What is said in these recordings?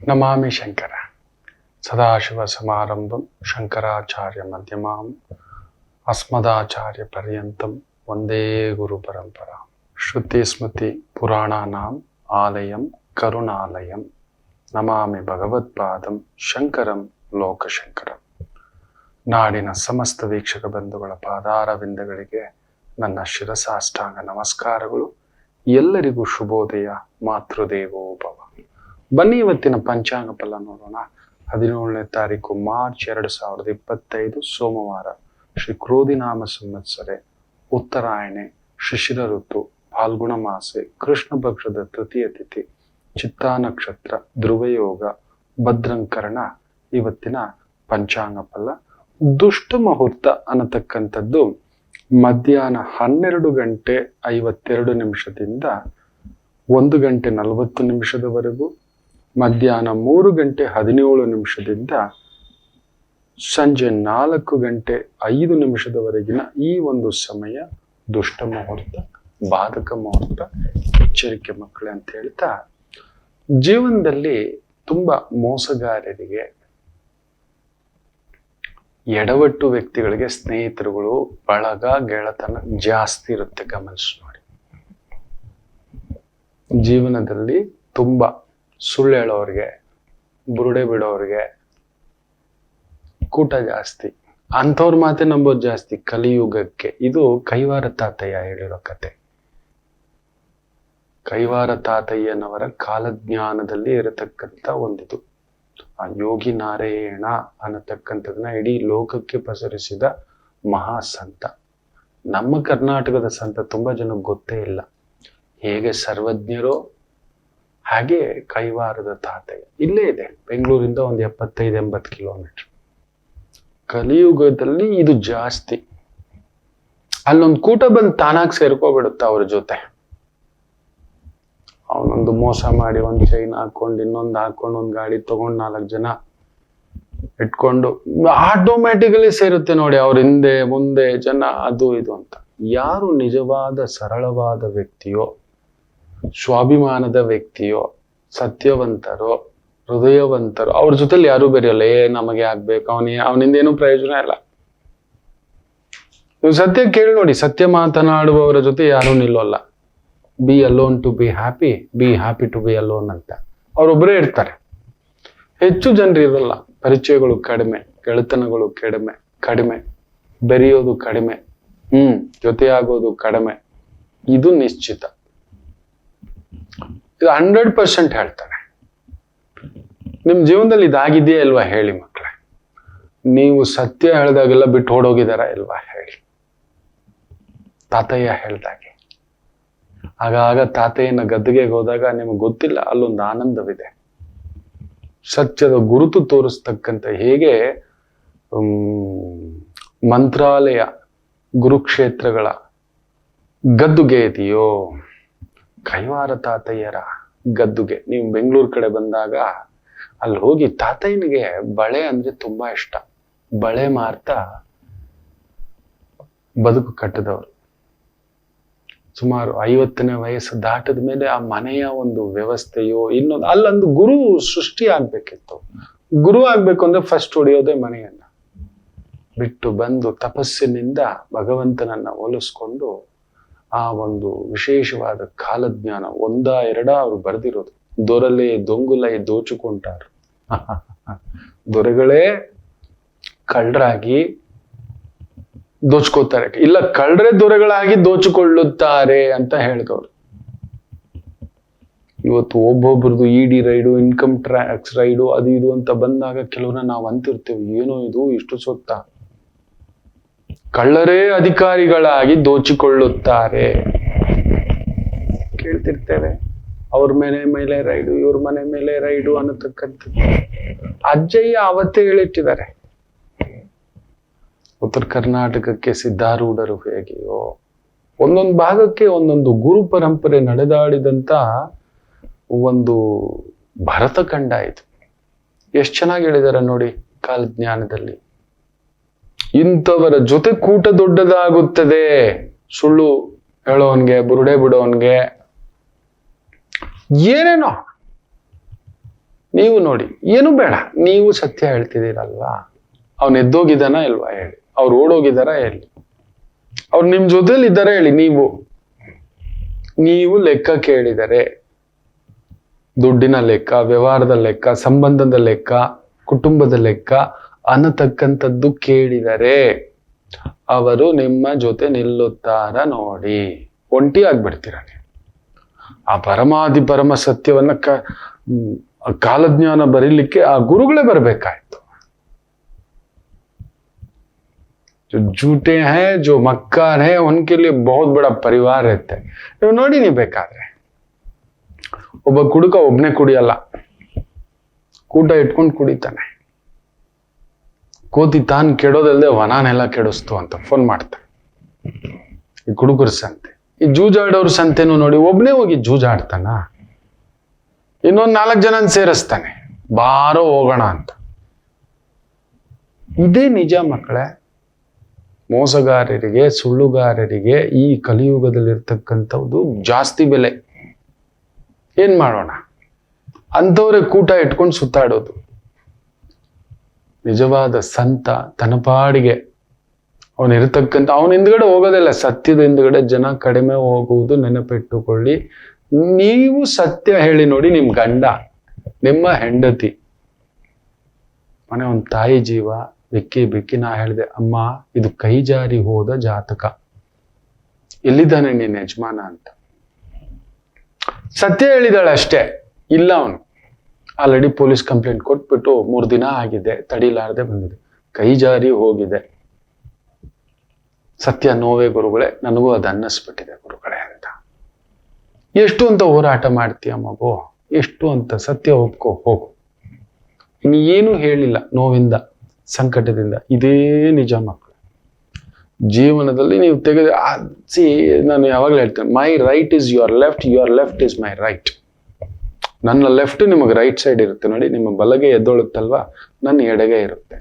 ನಮಾಮಿ ಶಂಕರ ಸದಾಶಿವ ಸಮಾರಂಭಂ ಶಂಕರಾಚಾರ್ಯ ಮಧ್ಯಮಾಂ ಅಸ್ಮದಾಚಾರ್ಯ ಪರ್ಯಂತಂ ವಂದೇ ಗುರು ಪರಂಪರಾ. ಶ್ರುತಿ ಸ್ಮೃತಿ ಪುರಾಣಾನಾಂ ಆಲಯಂ ಕರುಣಾಲಯಂ ನಮಾಮಿ ಭಗವತ್ಪಾದಂ ಶಂಕರಂ ಲೋಕಶಂಕರಂ. ನಾಡಿನ ಸಮಸ್ತ ವೀಕ್ಷಕ ಬಂಧುಗಳ ಪಾದಾರವಿಂದಗಳಿಗೆ ನನ್ನ ಶಿರಸಾಷ್ಟಾಂಗ ನಮಸ್ಕಾರಗಳು. ಎಲ್ಲರಿಗೂ ಶುಭೋದಯ. ಮಾತೃದೇವೋ ಭವ. ಬನ್ನಿ ಇವತ್ತಿನ ಪಂಚಾಂಗ ಫಲ ನೋಡೋಣ. 17ನೇ ತಾರೀಕು ಮಾರ್ಚ್ 2025 ಸೋಮವಾರ. ಶ್ರೀ ಕ್ರೋಧಿನಾಮ ಸಂವತ್ಸರೆ, ಉತ್ತರಾಯಣೆ, ಶಿಶಿರ ಋತು, ಫಾಲ್ಗುಣ ಮಾಸೆ, ಕೃಷ್ಣ ಪಕ್ಷದ ತೃತೀಯ ತಿಥಿ, ಚಿತ್ತಾ ನಕ್ಷತ್ರ, ಧ್ರುವಯೋಗ, ಭದ್ರಂಕರಣ. ಇವತ್ತಿನ ಪಂಚಾಂಗ ಫಲ. ದುಷ್ಟ ಮುಹೂರ್ತ ಅನ್ನತಕ್ಕಂಥದ್ದು ಮಧ್ಯಾಹ್ನ 12 ಗಂಟೆ 52 ನಿಮಿಷದಿಂದ 1 ಗಂಟೆ 40 ನಿಮಿಷದವರೆಗೂ, ಮಧ್ಯಾಹ್ನ 3 ಗಂಟೆ 17 ನಿಮಿಷದಿಂದ ಸಂಜೆ 4 ಗಂಟೆ 5 ನಿಮಿಷದವರೆಗಿನ ಈ ಒಂದು ಸಮಯ ದುಷ್ಟ ಮುಹೂರ್ತ, ಬಾಧಕ ಮುಹೂರ್ತ. ಎಚ್ಚರಿಕೆ ಮಕ್ಕಳೇ ಅಂತ ಹೇಳ್ತಾ, ಜೀವನದಲ್ಲಿ ತುಂಬಾ ಮೋಸಗಾರರಿಗೆ, ಎಡವಟ್ಟು ವ್ಯಕ್ತಿಗಳಿಗೆ, ಸ್ನೇಹಿತರುಗಳು, ಬಳಗ, ಗೆಳತನ ಜಾಸ್ತಿ ಇರುತ್ತೆ. ಗಮನಿಸಿ ನೋಡಿ. ಜೀವನದಲ್ಲಿ ತುಂಬಾ ಸುಳ್ಳು ಹೇಳೋರಿಗೆ, ಬುರುಡೆ ಬಿಡೋರಿಗೆ ಕೂಟ ಜಾಸ್ತಿ. ಅಂಥವ್ರ ಮಾತೆ ನಂಬೋದು ಜಾಸ್ತಿ ಕಲಿಯುಗಕ್ಕೆ. ಇದು ಕೈವಾರ ತಾತಯ್ಯ ಹೇಳಿರೋ ಕತೆ. ಕೈವಾರ ತಾತಯ್ಯನವರ ಕಾಲಜ್ಞಾನದಲ್ಲಿ ಇರತಕ್ಕಂಥ ಒಂದಿದು. ಆ ಯೋಗಿ ನಾರಾಯಣ ಅನ್ನತಕ್ಕಂಥದನ್ನ ಇಡೀ ಲೋಕಕ್ಕೆ ಪಸರಿಸಿದ ಮಹಾಸಂತ. ನಮ್ಮ ಕರ್ನಾಟಕದ ಸಂತ ತುಂಬಾ ಜನಕ್ಕೆ ಗೊತ್ತೇ ಇಲ್ಲ. ಹೇಗೆ ಸರ್ವಜ್ಞರೋ ಹಾಗೆ ಕೈವಾರದ ತಾತಯ್ಯ ಇಲ್ಲೇ ಇದೆ. ಬೆಂಗಳೂರಿಂದ ಒಂದು 75-80 ಕಿಲೋಮೀಟರ್. ಕಲಿಯುಗದಲ್ಲಿ ಇದು ಜಾಸ್ತಿ. ಅಲ್ಲೊಂದು ಕೂಟ ಬಂದು ತಾನಾಗಿ ಸೇರ್ಕೋಬಿಡುತ್ತೆ ಅವ್ರ ಜೊತೆ. ಅವನೊಂದು ಮೋಸ ಮಾಡಿ ಒಂದು ಚೈನ್ ಹಾಕೊಂಡು, ಇನ್ನೊಂದು ಹಾಕೊಂಡು, ಒಂದು ಗಾಡಿ ತಗೊಂಡು 4 ಜನ ಇಟ್ಕೊಂಡು ಆಟೋಮ್ಯಾಟಿಕಲಿ ಸೇರುತ್ತೆ ನೋಡಿ. ಅವ್ರ ಹಿಂದೆ ಮುಂದೆ ಜನ, ಅದು ಇದು ಅಂತ. ಯಾರು ನಿಜವಾದ ಸರಳವಾದ ವ್ಯಕ್ತಿಯೋ, ಸ್ವಾಭಿಮಾನದ ವ್ಯಕ್ತಿಯೋ, ಸತ್ಯವಂತರೋ, ಹೃದಯವಂತರೋ, ಅವ್ರ ಜೊತೆಲಿ ಯಾರು ಬೆರೆಯಲ್ಲ. ನಮಗೆ ಆಗ್ಬೇಕು, ಅವನಿಂದೇನು ಪ್ರಯೋಜನ ಇಲ್ಲ. ನೀವು ಸತ್ಯ ಕೇಳಿ ನೋಡಿ. ಸತ್ಯ ಮಾತನಾಡುವವರ ಜೊತೆ ಯಾರು ನಿಲ್ಲೋಲ್ಲ. Be alone to be happy, be happy to be alone ಅಂತ ಅವರೊಬ್ಬರೇ ಇರ್ತಾರೆ. ಹೆಚ್ಚು ಜನರು ಇರಲ್ಲ. ಪರಿಚಯಗಳು ಕಡಿಮೆ, ಗೆಳೆತನಗಳು ಕಡಿಮೆ, ಬೆರೆಯೋದು ಕಡಿಮೆ, ಜೊತೆಯಾಗೋದು ಕಡಿಮೆ. ಇದು ನಿಶ್ಚಿತ. ಇದು 100% ಹೇಳ್ತಾರೆ. ನಿಮ್ ಜೀವನದಲ್ಲಿ ಇದಾಗಿದೆಯಾ ಇಲ್ವಾ ಹೇಳಿ ಮಕ್ಕಳೇ. ನೀವು ಸತ್ಯ ಹೇಳ್ದಾಗೆಲ್ಲ ಬಿಟ್ಟು ಓಡೋಗಿದಾರ ಇಲ್ವಾ ಹೇಳಿ. ತಾತಯ್ಯ ಹೇಳ್ದಾಗೆ ಆಗ ತಾತಯ್ಯನ ಗದ್ದುಗೆ ಹೋದಾಗ ನಿಮಗೆ ಗೊತ್ತಿಲ್ಲ, ಅಲ್ಲೊಂದು ಆನಂದವಿದೆ. ಸತ್ಯದ ಗುರುತು ತೋರಿಸ್ತಕ್ಕಂಥ, ಹೇಗೆ ಮಂತ್ರಾಲಯ, ಗುರುಕ್ಷೇತ್ರಗಳ ಗದ್ದುಗೆ ಇದೆಯೋ, ಕೈವಾರ ತಾತಯ್ಯರ ಗದ್ದುಗೆ. ನೀವು ಬೆಂಗಳೂರು ಕಡೆ ಬಂದಾಗ ಅಲ್ಲಿ ಹೋಗಿ, ತಾತಯ್ಯನಿಗೆ ಬಳೆ ಅಂದ್ರೆ ತುಂಬಾ ಇಷ್ಟ. ಬಳೆ ಮಾರ್ತಾ ಬದುಕು ಕಟ್ಟಿದವರು. ಸುಮಾರು 50ನೇ ವಯಸ್ಸು ದಾಟದ ಮೇಲೆ ಆ ಮನೆಯ ಒಂದು ವ್ಯವಸ್ಥೆಯೋ ಇನ್ನೊಂದು, ಅಲ್ಲೊಂದು ಗುರು ಸೃಷ್ಟಿ ಆಗ್ಬೇಕಿತ್ತು. ಗುರು ಆಗ್ಬೇಕು ಅಂದ್ರೆ ಫಸ್ಟ್ ಹೊಡೆಯೋದೇ ಮನೆಯನ್ನ. ಬಿಟ್ಟು ಬಂದು ತಪಸ್ಸಿನಿಂದ ಭಗವಂತನನ್ನ ಹೋಲಿಸ್ಕೊಂಡು ಆ ಒಂದು ವಿಶೇಷವಾದ ಕಾಲಜ್ಞಾನ 1-2 ಅವರು ಬರೆದಿರೋದು. ದೊರಲೆ ದೊಂಗುಲೈ ದೋಚುಕೊಂಟಾರು. ದೊರೆಗಳೇ ಕಳ್ಳರಾಗಿ ದೋಚ್ಕೋತಾರೆ, ಇಲ್ಲ ಕಳ್ಳರೇ ದೊರೆಗಳಾಗಿ ದೋಚಿಕೊಳ್ಳುತ್ತಾರೆ ಅಂತ ಹೇಳಿದವರು. ಇವತ್ತು ಒಬ್ಬೊಬ್ರದ್ದು ED raid, income tax raid, ಅದು ಇದು ಅಂತ ಬಂದಾಗ ಕೆಲವ್ರನ್ನ ನಾವು ಅಂತಿರ್ತೇವೆ, ಏನೋ ಇದು ಇಷ್ಟು ಸೊತ್ತ. ಕಳ್ಳರೇ ಅಧಿಕಾರಿಗಳಾಗಿ ದೋಚಿಕೊಳ್ಳುತ್ತಾರೆ ಕೇಳ್ತಿರ್ತೇವೆ. ಅವ್ರ ಮೇಲೆ ರೈಡು, ಇವ್ರ ಮನೆ ಮೇಲೆ ರೈಡು ಅನ್ನತಕ್ಕಂಥದ್ದು ಅಜ್ಜಯ್ಯ ಅವತ್ತೇ ಹೇಳಿಟ್ಟಿದ್ದಾರೆ. ಉತ್ತರ ಕರ್ನಾಟಕಕ್ಕೆ ಸಿದ್ಧಾರೂಢರು ಹೇಗೆಯೋ, ಒಂದೊಂದು ಭಾಗಕ್ಕೆ ಒಂದೊಂದು ಗುರು ಪರಂಪರೆ ನಡೆದಾಡಿದಂತ ಒಂದು ಭರತಖಂಡ ಇದು. ಎಷ್ಟು ಚೆನ್ನಾಗಿ ಹೇಳಿದಾರೆ ನೋಡಿ ಕಾಲಜ್ಞಾನದಲ್ಲಿ. ಇಂಥವರ ಜೊತೆ ಕೂಟ ದೊಡ್ಡದಾಗುತ್ತದೆ. ಸುಳ್ಳು ಹೇಳೋನ್ಗೆ, ಬುರುಡೆ ಬಿಡೋನ್ಗೆ, ಏನೇನೋ ನೀವು ನೋಡಿ, ಏನು ಬೇಡ, ನೀವು ಸತ್ಯ ಹೇಳ್ತಿದ್ದೀರಲ್ವಾ, ಅವನ್ ಎದ್ದೋಗಿದ್ದಾನ ಇಲ್ವಾ ಹೇಳಿ, ಅವ್ರು ಓಡೋಗಿದಾರ ಹೇಳಿ, ಅವ್ರು ನಿಮ್ ಜೊತೆಲಿ ಇದ್ದಾರೆ ಹೇಳಿ. ನೀವು ಲೆಕ್ಕ ಕೇಳಿದರೆ, ದುಡ್ಡಿನ ಲೆಕ್ಕ, ವ್ಯವಹಾರದ ಲೆಕ್ಕ, ಸಂಬಂಧದ ಲೆಕ್ಕ, ಕುಟುಂಬದ ಲೆಕ್ಕ ಅನ್ನತಕ್ಕಂಥದ್ದು ಕೇಳಿದರೆ ಅವರು ನಿಮ್ಮ ಜೊತೆ ನಿಲ್ಲುತ್ತಾರ ನೋಡಿ. ಒಂಟಿ ಆಗ್ಬಿಡ್ತೀರ ನೀವು. ಆ ಪರಮಾದಿ ಪರಮ ಸತ್ಯವನ್ನ ಕಾಲಜ್ಞಾನ ಬರೀಲಿಕ್ಕೆ ಆ ಗುರುಗಳೇ ಬರ್ಬೇಕಾಯ್ತು. जो झूठे हैं, जो मक्कार हैं, उनके लिए बहुत बड़ा परिवार रहता है. ನೀವು ನೋಡಿ, ನೀವು ಬೇಕಾದ್ರೆ ಒಬ್ಬ ಕುಡುಕ ಒಬ್ನೇ ಕುಡಿಯಲ್ಲ, ಕೂಟ ಇಟ್ಕೊಂಡು ಕುಡಿತಾನೆ. ಕೋತಿ ತಾನ್ ಕೆಡೋದಲ್ದೆ ವನಾನೆಲ್ಲ ಕೆಡಿಸ್ತು ಅಂತ ಫೋನ್ ಮಾಡ್ತಾನೆ. ಈ ಕುಡುಕರ ಸಂತೆ. ಈ ಜೂಜಾಡೋರ್ ಸಂತೆನೂ ನೋಡಿ, ಒಬ್ನೇ ಹೋಗಿ ಜೂಜಾಡ್ತಾನ, ಇನ್ನೊಂದ್ 4 ಜನ ಸೇರಿಸ್ತಾನೆ, ಬಾರೋ ಹೋಗೋಣ ಅಂತ. ಇದೇ ನಿಜ ಮಕ್ಕಳೇ. ಮೋಸಗಾರರಿಗೆ, ಸುಳ್ಳುಗಾರರಿಗೆ ಈ ಕಲಿಯುಗದಲ್ಲಿರ್ತಕ್ಕಂಥದ್ದು ಜಾಸ್ತಿ ಬೆಲೆ. ಏನ್ ಮಾಡೋಣ, ಅಂಥವ್ರೆ ಕೂಟ ಇಟ್ಕೊಂಡು ಸುತ್ತಾಡೋದು. ನಿಜವಾದ ಸಂತ ತನಪಾಡಿಗೆ ಅವನಿರ್ತಕ್ಕಂಥ, ಅವನ ಹಿಂದ್ಗಡೆ ಹೋಗೋದಿಲ್ಲ. ಸತ್ಯದ ಹಿಂದ್ಗಡೆ ಜನ ಕಡಿಮೆ ಹೋಗುವುದು ನೆನಪಿಟ್ಟುಕೊಳ್ಳಿ. ನೀವು ಸತ್ಯ ಹೇಳಿ ನೋಡಿ, ನಿಮ್ ಗಂಡ, ನಿಮ್ಮ ಹೆಂಡತಿ, ಮನೆ ಒಂದು ತಾಯಿ ಜೀವ ಬಿಕ್ಕಿ ನಾ ಹೇಳಿದೆ, ಅಮ್ಮ ಇದು ಕೈ ಜಾರಿ ಹೋದ ಜಾತಕ, ಎಲ್ಲಿದ್ದಾನೆ ನಿನ್ನ ಯಜಮಾನ ಅಂತ. ಸತ್ಯ ಹೇಳಿದಾಳೆ ಅಷ್ಟೇ. ಇಲ್ಲ, ಅವನು ಆಲ್ರೆಡಿ ಪೊಲೀಸ್ ಕಂಪ್ಲೇಂಟ್ ಕೊಟ್ಬಿಟ್ಟು 3 ದಿನ ಆಗಿದೆ, ತಡಿಲಾರದೆ ಬಂದಿದೆ, ಕೈ ಜಾರಿ ಹೋಗಿದೆ. ಸತ್ಯ ನೋವೇ ಗುರುಗಳೇ, ನನಗೂ ಅದು ಅನ್ನಿಸ್ಬಿಟ್ಟಿದೆ ಗುರುಗಳೇ ಅಂತ. ಎಷ್ಟು ಅಂತ ಹೋರಾಟ ಮಾಡ್ತೀಯ ಮಗು, ಎಷ್ಟು ಅಂತ ಸತ್ಯ ಒಪ್ಕೋ ಹೋಗು. ಇನ್ನು ಏನು ಹೇಳಿಲ್ಲ ನೋವಿಂದ, ಸಂಕಟದಿಂದ. ಇದೇ ನಿಜ ಮಕ್ಕಳು. ಜೀವನದಲ್ಲಿ ನೀವು ತೆಗೆದು ನಾನು ಯಾವಾಗಲೂ ಹೇಳ್ತೇನೆ, my right is your left, your left is my right. ನನ್ನ ಲೆಫ್ಟ್ ನಿಮಗೆ ರೈಟ್ ಸೈಡ್ ಇರುತ್ತೆ ನೋಡಿ. ನಿಮ್ಮ ಬಲಗೆ ಎದ್ದೊಳುತ್ತಲ್ವಾ, ನನ್ನ ಎಡಗೆ ಇರುತ್ತೆ.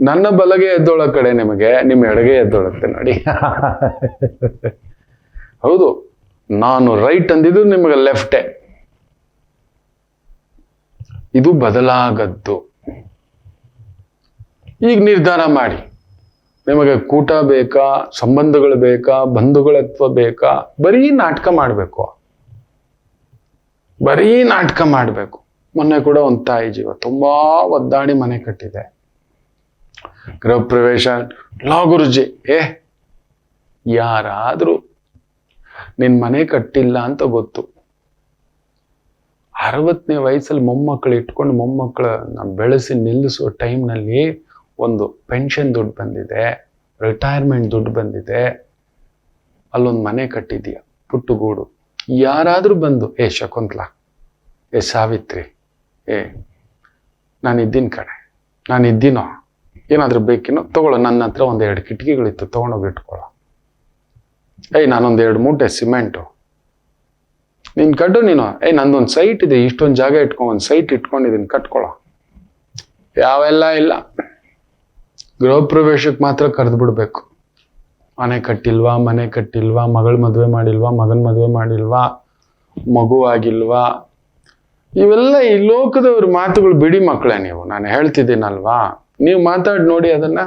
ನನ್ನ ಬಲಗೆ ಎದ್ದೊಳ ಕಡೆ ನಿಮಗೆ ನಿಮ್ಮ ಎಡಗೆ ಎದ್ದೊಳುತ್ತೆ ನೋಡಿ. ಹೌದು, ನಾನು ರೈಟ್ ಅಂದಿದ್ದು ನಿಮಗೆ ಲೆಫ್ಟೇ. ಇದು ಬದಲಾಗದ್ದು. ಈಗ ನಿರ್ಧಾರ ಮಾಡಿ, ನಿಮಗೆ ಕೂಟ ಬೇಕಾ, ಸಂಬಂಧಗಳು ಬೇಕಾ, ಬಂಧುಗಳತ್ವ ಬೇಕಾ, ಬರೀ ನಾಟಕ ಮಾಡಬೇಕು, ಬರೀ ನಾಟಕ ಮಾಡಬೇಕು. ಮೊನ್ನೆ ಕೂಡ ಒಂದು ತಾಯಿ ಜೀವ ತುಂಬಾ ಒದ್ದಾಡಿ ಮನೆ ಕಟ್ಟಿದೆ. ಗೃಹ ಪ್ರವೇಶ, ಲಾ ಗುರುಜಿ, ಯಾರಾದ್ರೂ ನಿನ್ ಮನೆ ಕಟ್ಟಿಲ್ಲ ಅಂತ ಗೊತ್ತು, 60ನೇ ವಯಸ್ಸಲ್ಲಿ ಮೊಮ್ಮಕ್ಕಳು ಇಟ್ಕೊಂಡು ಮೊಮ್ಮಕ್ಕಳನ್ನ ಬೆಳೆಸಿ ನಿಲ್ಲಿಸುವ ಟೈಮ್ನಲ್ಲಿ ಒಂದು ಪೆನ್ಷನ್ ದುಡ್ಡು ಬಂದಿದೆ, ರಿಟೈರ್ಮೆಂಟ್ ದುಡ್ಡು ಬಂದಿದೆ, ಅಲ್ಲೊಂದು ಮನೆ ಕಟ್ಟಿದೀಯ ಪುಟ್ಟುಗೂಡು. ಯಾರಾದ್ರೂ ಬಂದು, ಶಕುಂತಲಾ, ಸಾವಿತ್ರಿ, ನಾನಿದ್ದೀನಿ ಕಣೆ, ನಾನಿದ್ದೀನೋ, ಏನಾದ್ರೂ ಬೇಕೇನೋ ತಗೊಳ್ಳೋ, ನನ್ನ ಹತ್ರ 1-2 ಕಿಟಕಿಗಳಿತ್ತು, ತಗೊಂಡೋಗಿ ಇಟ್ಕೊಳ್ಳೋ. ನಾನೊಂದು 2 ಮೂಟೆ ಸಿಮೆಂಟು ನೀನ್ ಕಟ್ಟು, ನೀನು ನಂದೊಂದು ಸೈಟ್ ಇದೆ, ಇಷ್ಟೊಂದು ಜಾಗ ಇಟ್ಕೊಂಡು ಒಂದು ಸೈಟ್ ಇಟ್ಕೊಂಡಿದ್ದೀನಿ, ಕಟ್ಕೊಳ್ಳೋ. ಯಾವೆಲ್ಲ ಇಲ್ಲ, ಗೃಹ ಪ್ರವೇಶಕ್ಕೆ ಮಾತ್ರ ಕರೆದು ಬಿಡ್ಬೇಕು. ಮನೆ ಕಟ್ಟಿಲ್ವಾ, ಮಗಳ ಮದುವೆ ಮಾಡಿಲ್ವಾ, ಮಗನ ಮದುವೆ ಮಾಡಿಲ್ವಾ, ಮಗು ಆಗಿಲ್ವಾ, ಇವೆಲ್ಲ ಈ ಲೋಕದವ್ರ ಮಾತುಗಳು ಬಿಡಿ ಮಕ್ಕಳೇ. ನೀವು, ನಾನು ಹೇಳ್ತಿದ್ದೀನಲ್ವಾ, ನೀವು ಮಾತಾಡಿ ನೋಡಿ ಅದನ್ನ.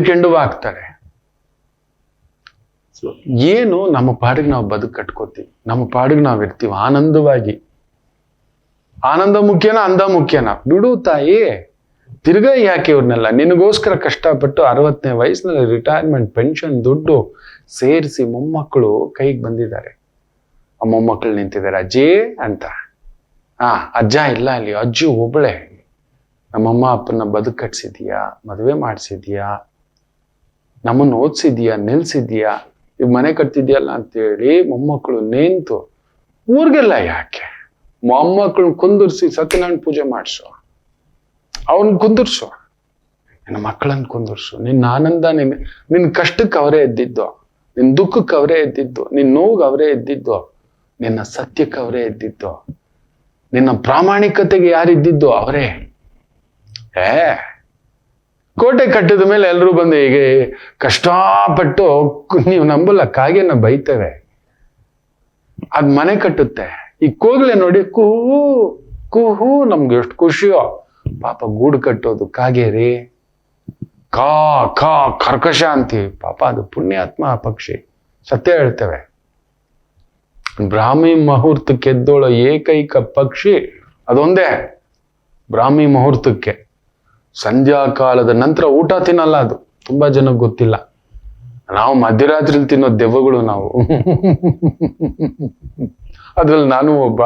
ಕೆಂಡು ಆಗ್ತಾರೆ. ಏನು ನಮ್ಮ ಪಾಡಿಗೆ ನಾವು ಬದುಕು ಕಟ್ಕೋತೀವಿ, ನಮ್ಮ ಪಾಡಿಗೆ ನಾವು ಇರ್ತೀವಿ ಆನಂದವಾಗಿ. ಆನಂದ ಮುಖ್ಯನಾ, ಅಂದ ಮುಖ್ಯನಾ? ಬಿಡು ತಾಯಿ, ತಿರ್ಗಾ ಯಾಕೆ ಇವ್ರನ್ನೆಲ್ಲ? ನಿನಗೋಸ್ಕರ ಕಷ್ಟಪಟ್ಟು 60ನೇ ವಯಸ್ಸಿನಲ್ಲಿ ರಿಟೈರ್ಮೆಂಟ್ ಪೆನ್ಷನ್ ದುಡ್ಡು ಸೇರಿಸಿ ಮೊಮ್ಮಕ್ಕಳು ಕೈಗೆ ಬಂದಿದ್ದಾರೆ. ಆ ಮೊಮ್ಮಕ್ಕಳು ನಿಂತಿದ್ದಾರೆ, ಅಜ್ಜಿ ಅಂತ. ಅಜ್ಜ ಇಲ್ಲ, ಅಲ್ಲಿ ಅಜ್ಜಿ ಒಬ್ಬಳೆ. ನಮ್ಮಮ್ಮ ಅಪ್ಪನ ಬದುಕು ಕಟ್ಸಿದ್ಯಾ, ಮದುವೆ ಮಾಡಿಸಿದ್ಯಾ, ನಮ್ಮನ್ನು ಓದಿಸಿದ್ಯಾ, ನಿಲ್ಸಿದ್ಯಾ, ಈಗ ಮನೆ ಕಟ್ತಿದ್ಯಲ್ಲ ಅಂತೇಳಿ ಮೊಮ್ಮಕ್ಕಳು ನಿಂತು. ಊರಿಗೆಲ್ಲ ಯಾಕೆ? ಮೊಮ್ಮಕ್ಕಳನ್ನ ಕುಂದಿರ್ಸಿ ಸತ್ಯನಾರಾಯಣ ಪೂಜೆ ಮಾಡಿಸು, ಅವನ್ ಕುಂದಿರ್ಸು, ನಿನ್ನ ಮಕ್ಕಳನ್ನ ಕುಂದಿರ್ಸು. ನಿನ್ನ ಆನಂದ, ನಿನ್ನ ಕಷ್ಟಕ್ಕೆ ಅವರೇ ಎದ್ದಿದ್ದು, ನಿನ್ನ ದುಃಖಕ್ಕೆ ಅವರೇ ಎದ್ದಿದ್ದು, ನಿನ್ನ ನೋವಿಗೆ ಅವರೇ ಎದ್ದಿದ್ದು, ನಿನ್ನ ಸತ್ಯಕ್ಕೆ ಅವರೇ ಎದ್ದಿದ್ದು, ನಿನ್ನ ಪ್ರಾಮಾಣಿಕತೆಗೆ ಯಾರಿದ್ದಿದ್ದು ಅವರೇ. ಕೋಟೆ ಕಟ್ಟಿದ ಮೇಲೆ ಎಲ್ಲರೂ ಬಂದು ಹೀಗೆ ಕಷ್ಟಪಟ್ಟು, ನೀವು ನಂಬಲ್ಲ, ಕಾಗೆನ ಬೈತೇವೆ, ಅದ್ ಮನೆ ಕಟ್ಟುತ್ತೆ. ಈ ಕೋಗಿಲೆ ನೋಡಿ ಕುಹೂ ಕುಹೂ, ನಮ್ಗೆ ಎಷ್ಟು ಖುಷಿಯೋ. ಪಾಪ ಗೂಡು ಕಟ್ಟೋದು ಕಾಗೇರಿ, ಕಾ ಕಾ ಕರ್ಕಶ ಅಂತೀವಿ. ಪಾಪ ಅದು ಪುಣ್ಯಾತ್ಮ ಪಕ್ಷಿ. ಸತ್ಯ ಹೇಳ್ತೇವೆ, ಬ್ರಾಹ್ಮಿ ಮುಹೂರ್ತಕ್ಕೆ ಎದ್ದೋಳೋ ಏಕೈಕ ಪಕ್ಷಿ ಅದೊಂದೇ. ಬ್ರಾಹ್ಮಿ ಮುಹೂರ್ತಕ್ಕೆ, ಸಂಧ್ಯಾ ಕಾಲದ ನಂತರ ಊಟ ತಿನ್ನಲ್ಲ ಅದು. ತುಂಬಾ ಜನಕ್ಕೆ ಗೊತ್ತಿಲ್ಲ. ನಾವು ಮಧ್ಯರಾತ್ರಿ ತಿನ್ನೋ ದೆವ್ವಗಳು ನಾವು. ಅದ್ರಲ್ಲಿ ನಾನು ಒಬ್ಬ.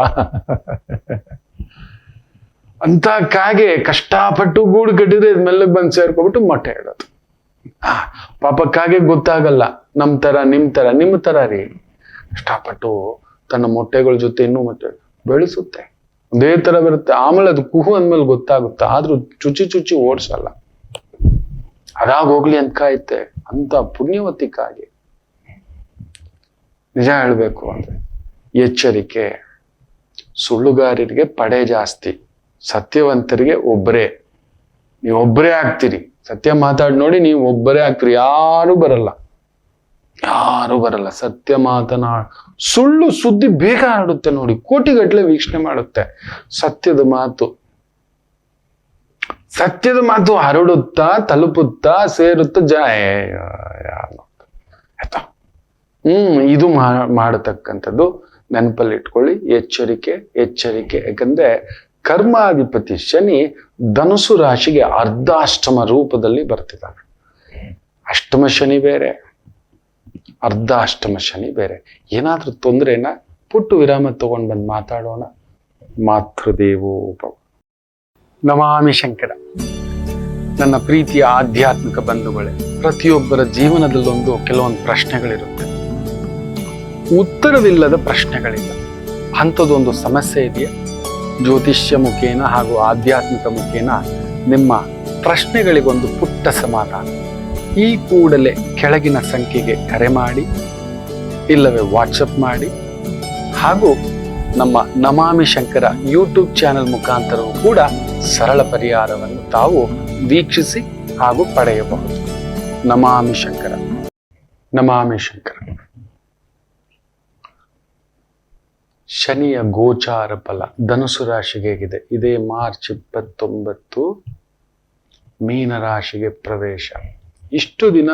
ಅಂತ ಕಾಗೆ ಕಷ್ಟಪಟ್ಟು ಗೂಡು ಕಟ್ಟಿದ್ರೆ ಮೆಲ್ಲಗೆ ಬಂದು ಸೇರ್ಕೊಬಿಟ್ಟು ಮೊಟ್ಟೆ ಇಡೋದು. ಪಾಪ ಕಾಗೆ ಗೊತ್ತಾಗಲ್ಲ, ನಿಮ್ಮ ತರ ರೀ. ಕಷ್ಟಪಟ್ಟು ತನ್ನ ಮೊಟ್ಟೆಗಳ ಜೊತೆ ಇನ್ನೂ ಮೊಟ್ಟೆ ಬೆಳೆಸುತ್ತೆ, ಒಂದೇ ತರ ಬರುತ್ತೆ. ಆಮೇಲೆ ಅದು ಕುಹು ಅಂದ್ಮೇಲೆ ಗೊತ್ತಾಗುತ್ತೆ, ಆದ್ರೂ ಚುಚ್ಚಿ ಓಡಿಸಲ್ಲ. ಅದಾಗೋಗ್ಲಿ ಅಂತ ಕಾಯುತ್ತೆ. ಅಂತ ಪುಣ್ಯವತಿ ಕಾಗೆ. ನಿಜ ಹೇಳ್ಬೇಕು ಅಂದ್ರೆ ಎಚ್ಚರಿಕೆ. ಸುಳ್ಳುಗಾರರಿಗೆ ಪಡೆ ಜಾಸ್ತಿ, ಸತ್ಯವಂತರಿಗೆ ಒಬ್ಬರೇ. ನೀವು ಒಬ್ಬರೇ ಆಗ್ತೀರಿ. ಸತ್ಯ ಮಾತಾಡಿ ನೋಡಿ, ನೀವು ಒಬ್ಬರೇ ಆಗ್ತೀರಿ. ಯಾರು ಬರಲ್ಲ. ಸತ್ಯ ಸುಳ್ಳು ಸುದ್ದಿ ಬೇಗ ಹರಡುತ್ತೆ ನೋಡಿ, ಕೋಟಿಗಟ್ಟಲೆ ವೀಕ್ಷಣೆ ಮಾಡುತ್ತೆ. ಸತ್ಯದ ಮಾತು ಹರಡುತ್ತಾ, ತಲುಪುತ್ತಾ, ಸೇರುತ್ತಾ ಆಯ್ತಾ. ಇದು ಮಾಡತಕ್ಕಂಥದ್ದು ನೆನಪಲ್ಲಿ ಇಟ್ಕೊಳ್ಳಿ. ಎಚ್ಚರಿಕೆ. ಯಾಕಂದ್ರೆ ಕರ್ಮಾಧಿಪತಿ ಶನಿ ಧನುಸು ರಾಶಿಗೆ ಅರ್ಧಾಷ್ಟಮ ರೂಪದಲ್ಲಿ ಬರ್ತಿದ್ದಾನೆ. ಅಷ್ಟಮ ಶನಿ ಬೇರೆ, ಅರ್ಧಾಷ್ಟಮ ಶನಿ ಬೇರೆ. ಏನಾದ್ರೂ ತೊಂದರೆನ ಪುಟ್ಟು ವಿರಾಮ ತಗೊಂಡು ಬಂದು ಮಾತಾಡೋಣ. ಮಾತೃದೇವೋಭವ. ನಮಾಮಿ ಶಂಕರ. ನನ್ನ ಪ್ರೀತಿಯ ಆಧ್ಯಾತ್ಮಿಕ ಬಂಧುಗಳೇ, ಪ್ರತಿಯೊಬ್ಬರ ಜೀವನದಲ್ಲೊಂದು ಕೆಲವೊಂದು ಪ್ರಶ್ನೆಗಳಿರುತ್ತೆ, ಉತ್ತರವಿಲ್ಲದ ಪ್ರಶ್ನೆಗಳಿಲ್ಲ. ಅಂಥದ್ದೊಂದು ಸಮಸ್ಯೆ ಇದೆಯಾ? ಜ್ಯೋತಿಷ್ಯ ಮುಖೇನ ಹಾಗೂ ಆಧ್ಯಾತ್ಮಿಕ ಮುಖೇನ ನಿಮ್ಮ ಪ್ರಶ್ನೆಗಳಿಗೊಂದು ಪುಟ್ಟ ಸಮಾಧಾನ. ಈ ಕೂಡಲೇ ಕೆಳಗಿನ ಸಂಖ್ಯೆಗೆ ಕರೆ ಮಾಡಿ, ಇಲ್ಲವೇ ವಾಟ್ಸಪ್ ಮಾಡಿ, ಹಾಗೂ ನಮ್ಮ ನಮಾಮಿ ಶಂಕರ ಯೂಟ್ಯೂಬ್ ಚಾನೆಲ್ ಮುಖಾಂತರವೂ ಕೂಡ ಸರಳ ಪರಿಹಾರವನ್ನು ತಾವು ವೀಕ್ಷಿಸಿ ಹಾಗೂ ಪಡೆಯಬಹುದು. ನಮಾಮಿ ಶಂಕರ. ಶನಿಯ ಗೋಚಾರ ಫಲ ಧನುಸು ರಾಶಿಗೆ ಹೇಗಿದೆ? ಇದೇ ಮಾರ್ಚ್ 29 ಮೀನರಾಶಿಗೆ ಪ್ರವೇಶ. ಇಷ್ಟು ದಿನ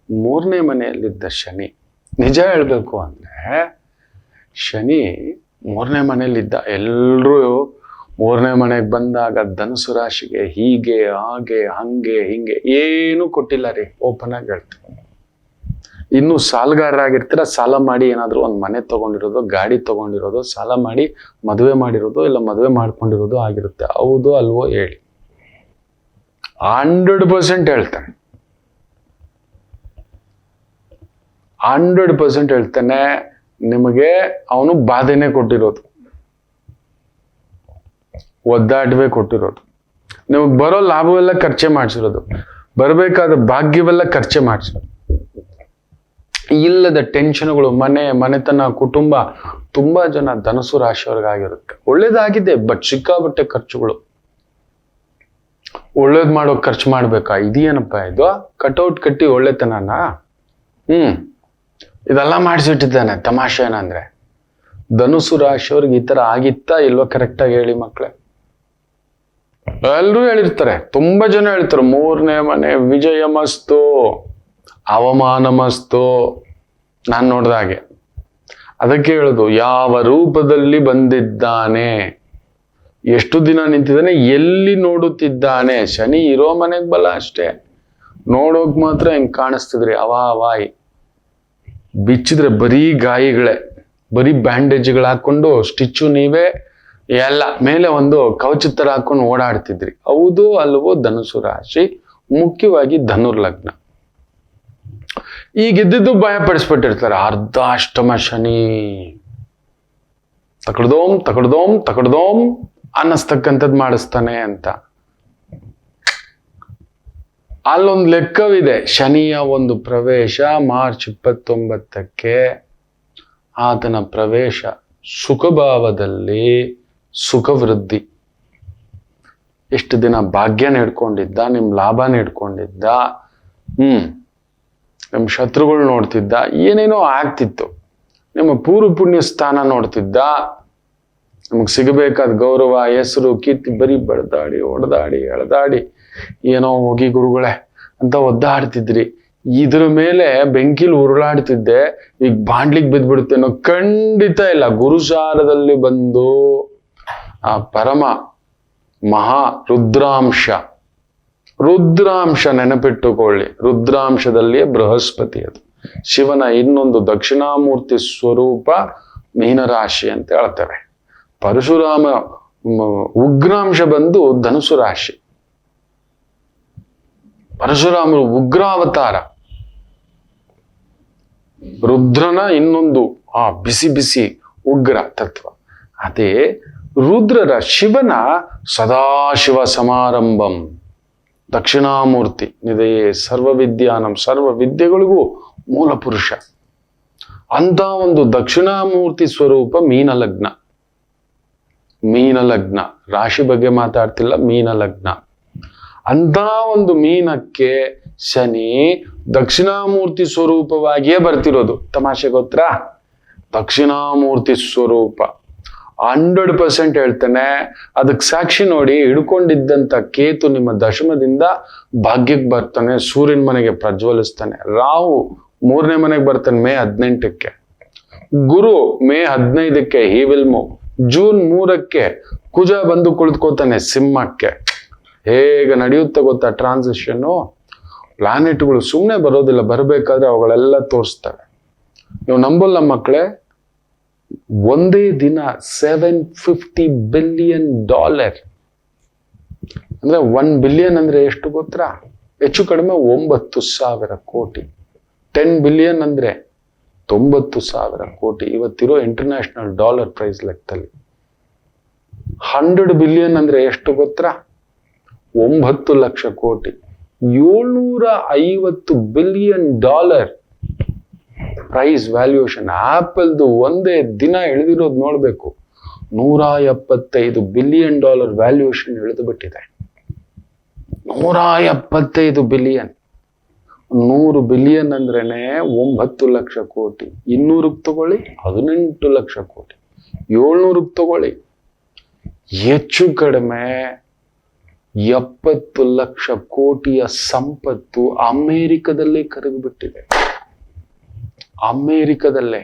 3ನೇ ಮನೆಯಲ್ಲಿದ್ದ ಶನಿ, ನಿಜ ಹೇಳ್ಬೇಕು ಅಂದ್ರೆ ಶನಿ 3ನೇ ಮನೆಯಲ್ಲಿದ್ದ. ಎಲ್ಲರೂ 3ನೇ ಮನೆಗೆ ಬಂದಾಗ ಧನುಸು ರಾಶಿಗೆ ಹೀಗೆ ಹಾಗೆ ಹಂಗೆ ಹಿಂಗೆ ಏನು ಕೊಟ್ಟಿಲ್ಲ ರೀ. ಓಪನ್ ಆಗಿ ಹೇಳ್ತೀನಿ. ಇನ್ನು ಸಾಲಗಾರರಾಗಿರ್ತೀರ, ಸಾಲ ಮಾಡಿ ಏನಾದ್ರು ಒಂದು ಮನೆ ತಗೊಂಡಿರೋದು, ಗಾಡಿ ತಗೊಂಡಿರೋದು, ಸಾಲ ಮಾಡಿ ಮದುವೆ ಮಾಡಿರೋದು, ಇಲ್ಲ ಮದುವೆ ಮಾಡ್ಕೊಂಡಿರೋದು ಆಗಿರುತ್ತೆ. ಹೌದು ಅಲ್ವೋ ಹೇಳಿ? 100% ಹೇಳ್ತಾನೆ. 100% ಹೇಳ್ತಾನೆ. ನಿಮಗೆ ಅವನು ಬಾಧೆನೇ ಕೊಟ್ಟಿರೋದು, ಒದ್ದಾಟವೇ ಕೊಟ್ಟಿರೋದು. ನಿಮಗೆ ಬರೋ ಲಾಭವೆಲ್ಲ ಖರ್ಚೆ ಮಾಡಿಸಿರೋದು, ಬರಬೇಕಾದ ಭಾಗ್ಯವೆಲ್ಲ ಖರ್ಚೆ ಮಾಡಿಸಿರೋದು. ಇಲ್ಲದ ಟೆನ್ಷನ್ಗಳು, ಮನೆತನ, ಕುಟುಂಬ. ತುಂಬಾ ಜನ ಧನುಸು ರಾಶಿಯವ್ರಿಗಾಗಿರುತ್ತೆ. ಒಳ್ಳೇದಾಗಿದೆ, ಬಟ್ ಸಿಕ್ಕಾಬಟ್ಟೆ ಖರ್ಚುಗಳು. ಒಳ್ಳೇದ್ ಮಾಡೋ ಖರ್ಚು ಮಾಡ್ಬೇಕಾ? ಇದೇನಪ್ಪ ಇದು? ಕಟೌಟ್ ಕಟ್ಟಿ ಒಳ್ಳೆತನನ ಇದೆಲ್ಲ ಮಾಡಿಸಿಟ್ಟಿದ್ದಾನೆ. ತಮಾಷೆ ಏನಂದ್ರೆ ಧನುಸು ರಾಶಿಯವ್ರಿಗೆ ಈ ತರ ಆಗಿತ್ತಾ ಇಲ್ವಾ? ಕರೆಕ್ಟಾಗಿ ಹೇಳಿ ಮಕ್ಳೇ. ಎಲ್ರೂ ಹೇಳಿರ್ತಾರೆ, ತುಂಬಾ ಜನ ಹೇಳ್ತಾರೆ 3ನೇ ಮನೆ ವಿಜಯ ಮಸ್ತು, ಅವಮಾನ ಮಸ್ತು. ನಾನು ನೋಡ್ದ ಹಾಗೆ. ಅದಕ್ಕೆ ಹೇಳುದು, ಯಾವ ರೂಪದಲ್ಲಿ ಬಂದಿದ್ದಾನೆ, ಎಷ್ಟು ದಿನ ನಿಂತಿದ್ದಾನೆ, ಎಲ್ಲಿ ನೋಡುತ್ತಿದ್ದಾನೆ. ಶನಿ ಇರೋ ಮನೆಗೆ ಬಲ ಅಷ್ಟೇ. ನೋಡೋಕ್ ಮಾತ್ರ ಹೆಂಗ್ ಕಾಣಿಸ್ತಿದ್ರಿ ಅವಾಯ್. ಬಿಚ್ಚಿದ್ರೆ ಬರೀ ಗಾಯಗಳೇ, ಬರೀ ಬ್ಯಾಂಡೇಜ್ಗಳು ಹಾಕೊಂಡು ಸ್ಟಿಚ್ಚು ನೀವೇ, ಎಲ್ಲ ಮೇಲೆ ಒಂದು ಕವಚ ತರ ಹಾಕೊಂಡು ಓಡಾಡ್ತಿದ್ರಿ. ಹೌದು ಅಲ್ವೋ? ಧನುಸು ರಾಶಿ, ಮುಖ್ಯವಾಗಿ ಧನುರ್ಲಗ್ನ. ಈಗಿದ್ದು ಭಯ ಪಡಿಸ್ಬಿಟ್ಟಿರ್ತಾರೆ. ಅರ್ಧಾಷ್ಟಮ ಶನಿ ತಕಡ್ದೋಮ್ ಅನ್ನಿಸ್ತಕ್ಕಂಥದ್ದು ಮಾಡಿಸ್ತಾನೆ ಅಂತ. ಅಲ್ಲೊಂದು ಲೆಕ್ಕವಿದೆ. ಶನಿಯ ಒಂದು ಪ್ರವೇಶ ಮಾರ್ಚ್ 29ಕ್ಕೆ, ಆತನ ಪ್ರವೇಶ ಸುಖಭಾವದಲ್ಲಿ ಸುಖವೃದ್ಧಿ. ಎಷ್ಟು ದಿನ ಭಾಗ್ಯನ ಹಿಡ್ಕೊಂಡಿದ್ದ, ನಿಮ್ ಲಾಭನ ಹಿಡ್ಕೊಂಡಿದ್ದ, ನಿಮ್ಮ ಶತ್ರುಗಳು ನೋಡ್ತಿದ್ದ, ಏನೇನೋ ಆಗ್ತಿತ್ತು. ನಿಮ್ಮ ಪೂರ್ವ ಪುಣ್ಯ ಸ್ಥಾನ ನೋಡ್ತಿದ್ದ, ನಮಗ್ ಸಿಗಬೇಕಾದ ಗೌರವ, ಹೆಸರು, ಕೀರ್ತಿ ಬರೀ ಬಡ್ದಾಡಿ ಹೊಡೆದಾಡಿ ಎಳೆದಾಡಿ ಏನೋ ಹೋಗಿ ಗುರುಗಳೇ ಅಂತ ಒದ್ದಾಡ್ತಿದ್ರಿ. ಇದ್ರ ಮೇಲೆ ಬೆಂಕಿಲ್ ಉರುಳಾಡ್ತಿದ್ದೆ, ಈಗ ಬಾಂಡ್ಲಿಗ್ ಬಿದ್ದ್ಬಿಡುತ್ತೆ ಅನ್ನೋ ಖಂಡಿತ ಇಲ್ಲ. ಗುರುಸಾರದಲ್ಲಿ ಬಂದು ಆ ಪರಮ ಮಹಾ ರುದ್ರಾಂಶ ನೆನಪಿಟ್ಟುಕೊಳ್ಳಿ. ರುದ್ರಾಂಶದಲ್ಲಿ ಬೃಹಸ್ಪತಿ, ಅದು ಶಿವನ ಇನ್ನೊಂದು ದಕ್ಷಿಣಾಮೂರ್ತಿ ಸ್ವರೂಪ ಮೀನರಾಶಿ ಅಂತ ಹೇಳ್ತೇವೆ. ಪರಶುರಾಮ ಉಗ್ರಾಂಶ ಬಂದು ಧನುಸು ರಾಶಿ. ಪರಶುರಾಮರು ಉಗ್ರಾವತಾರ. ರುದ್ರನ ಇನ್ನೊಂದು ಬಿಸಿ ಬಿಸಿ ಉಗ್ರ ತತ್ವ. ಅದೇ ರುದ್ರರ ಶಿವನ ಸದಾಶಿವ ಸಮಾರಂಭಂ ದಕ್ಷಿಣಾಮೂರ್ತಿ ನಿದಯೇ ಸರ್ವವಿದ್ಯಾನಂ, ಸರ್ವ ವಿದ್ಯೆಗಳಿಗೂ ಮೂಲ ಪುರುಷ. ಅಂತ ಒಂದು ದಕ್ಷಿಣಾಮೂರ್ತಿ ಸ್ವರೂಪ ಮೀನಲಗ್ನ. ರಾಶಿ ಬಗ್ಗೆ ಮಾತಾಡ್ತಿಲ್ಲ, ಮೀನಲಗ್ನ. ಅಂತ ಒಂದು ಮೀನಕ್ಕೆ ಶನಿ ದಕ್ಷಿಣಾಮೂರ್ತಿ ಸ್ವರೂಪವಾಗಿಯೇ ಬರ್ತಿರೋದು. ತಮಾಷೆ ಗೊತ್ತಾ? ದಕ್ಷಿಣಾಮೂರ್ತಿ ಸ್ವರೂಪ 100% ಹೇಳ್ತಾನೆ. ಅದಕ್ಕೆ ಸಾಕ್ಷಿ ನೋಡಿ, ಹಿಡ್ಕೊಂಡಿದ್ದಂತ ಕೇತು ನಿಮ್ಮ ದಶಮದಿಂದ ಭಾಗ್ಯಕ್ಕೆ ಬರ್ತಾನೆ, ಸೂರ್ಯನ ಮನೆಗೆ ಪ್ರಜ್ವಲಿಸ್ತಾನೆ. ರಾಹು 3ನೇ ಮನೆಗೆ ಬರ್ತಾನೆ ಮೇ 18ಕ್ಕೆ. ಗುರು ಮೇ 15ಕ್ಕೆ ಹಿ ವಿಲ್ ಮೂವ್. ಜೂನ್ 3ಕ್ಕೆ ಕುಜ ಬಂದು ಕುಳಿತುಕೋತಾನೆ ಸಿಂಹಕ್ಕೆ. ಹೇಗೆ ನಡೆಯುತ್ತೆ ಗೊತ್ತಾ ಟ್ರಾನ್ಸಿಷನ್ನು? ಪ್ಲಾನೆಟ್ಗಳು ಸುಮ್ಮನೆ ಬರೋದಿಲ್ಲ, ಬರಬೇಕಾದ್ರೆ ಅವುಗಳೆಲ್ಲ ತೋರಿಸ್ತವೆ. ನೀವು ನಂಬಲ್ಲ ಮಕ್ಕಳೇ, ಒಂದೇ ದಿನ $750 billion ಅಂದ್ರೆ 1 ಬಿಲಿಯನ್ ಅಂದ್ರೆ ಎಷ್ಟು ಗೊತ್ತಾ? ಹೆಚ್ಚು ಕಡಿಮೆ 9,000 ಕೋಟಿ. 10 ಬಿಲಿಯನ್ ಅಂದ್ರೆ 90,000 ಕೋಟಿ. ಇವತ್ತಿರೋ ಇಂಟರ್ನ್ಯಾಷನಲ್ ಡಾಲರ್ ಪ್ರೈಸ್ ಲೆಕ್ಕದಲ್ಲಿ 100 ಬಿಲಿಯನ್ ಅಂದ್ರೆ ಎಷ್ಟು ಗೊತ್ತಾ? 9 ಲಕ್ಷ ಕೋಟಿ. $750 ಬಿಲಿಯನ್ ಪ್ರೈಸ್ ವ್ಯಾಲ್ಯೂಯೇಷನ್. ಆಪಲ್ದು ಒಂದೇ ದಿನ ಇಳಿದಿರೋದು ನೋಡ್ಬೇಕು. $175 ಬಿಲಿಯನ್ ವ್ಯಾಲ್ಯೂಯೇಷನ್ ಇಳಿದು ಬಿಟ್ಟಿದೆ. 175 ಬಿಲಿಯನ್. 100 ಬಿಲಿಯನ್ ಅಂದ್ರೇನೆ 9 ಲಕ್ಷ ಕೋಟಿ. 200ಕ್ಕೆ ತಗೊಳ್ಳಿ 18 ಲಕ್ಷ ಕೋಟಿ. 700ಕ್ಕೆ ತಗೊಳ್ಳಿ ಹೆಚ್ಚು ಕಡಿಮೆ 70 ಲಕ್ಷ ಕೋಟಿಯ ಸಂಪತ್ತು ಅಮೆರಿಕದಲ್ಲೇ ಕರಗಿಬಿಟ್ಟಿದೆ. ಅಮೆರಿಕದಲ್ಲೇ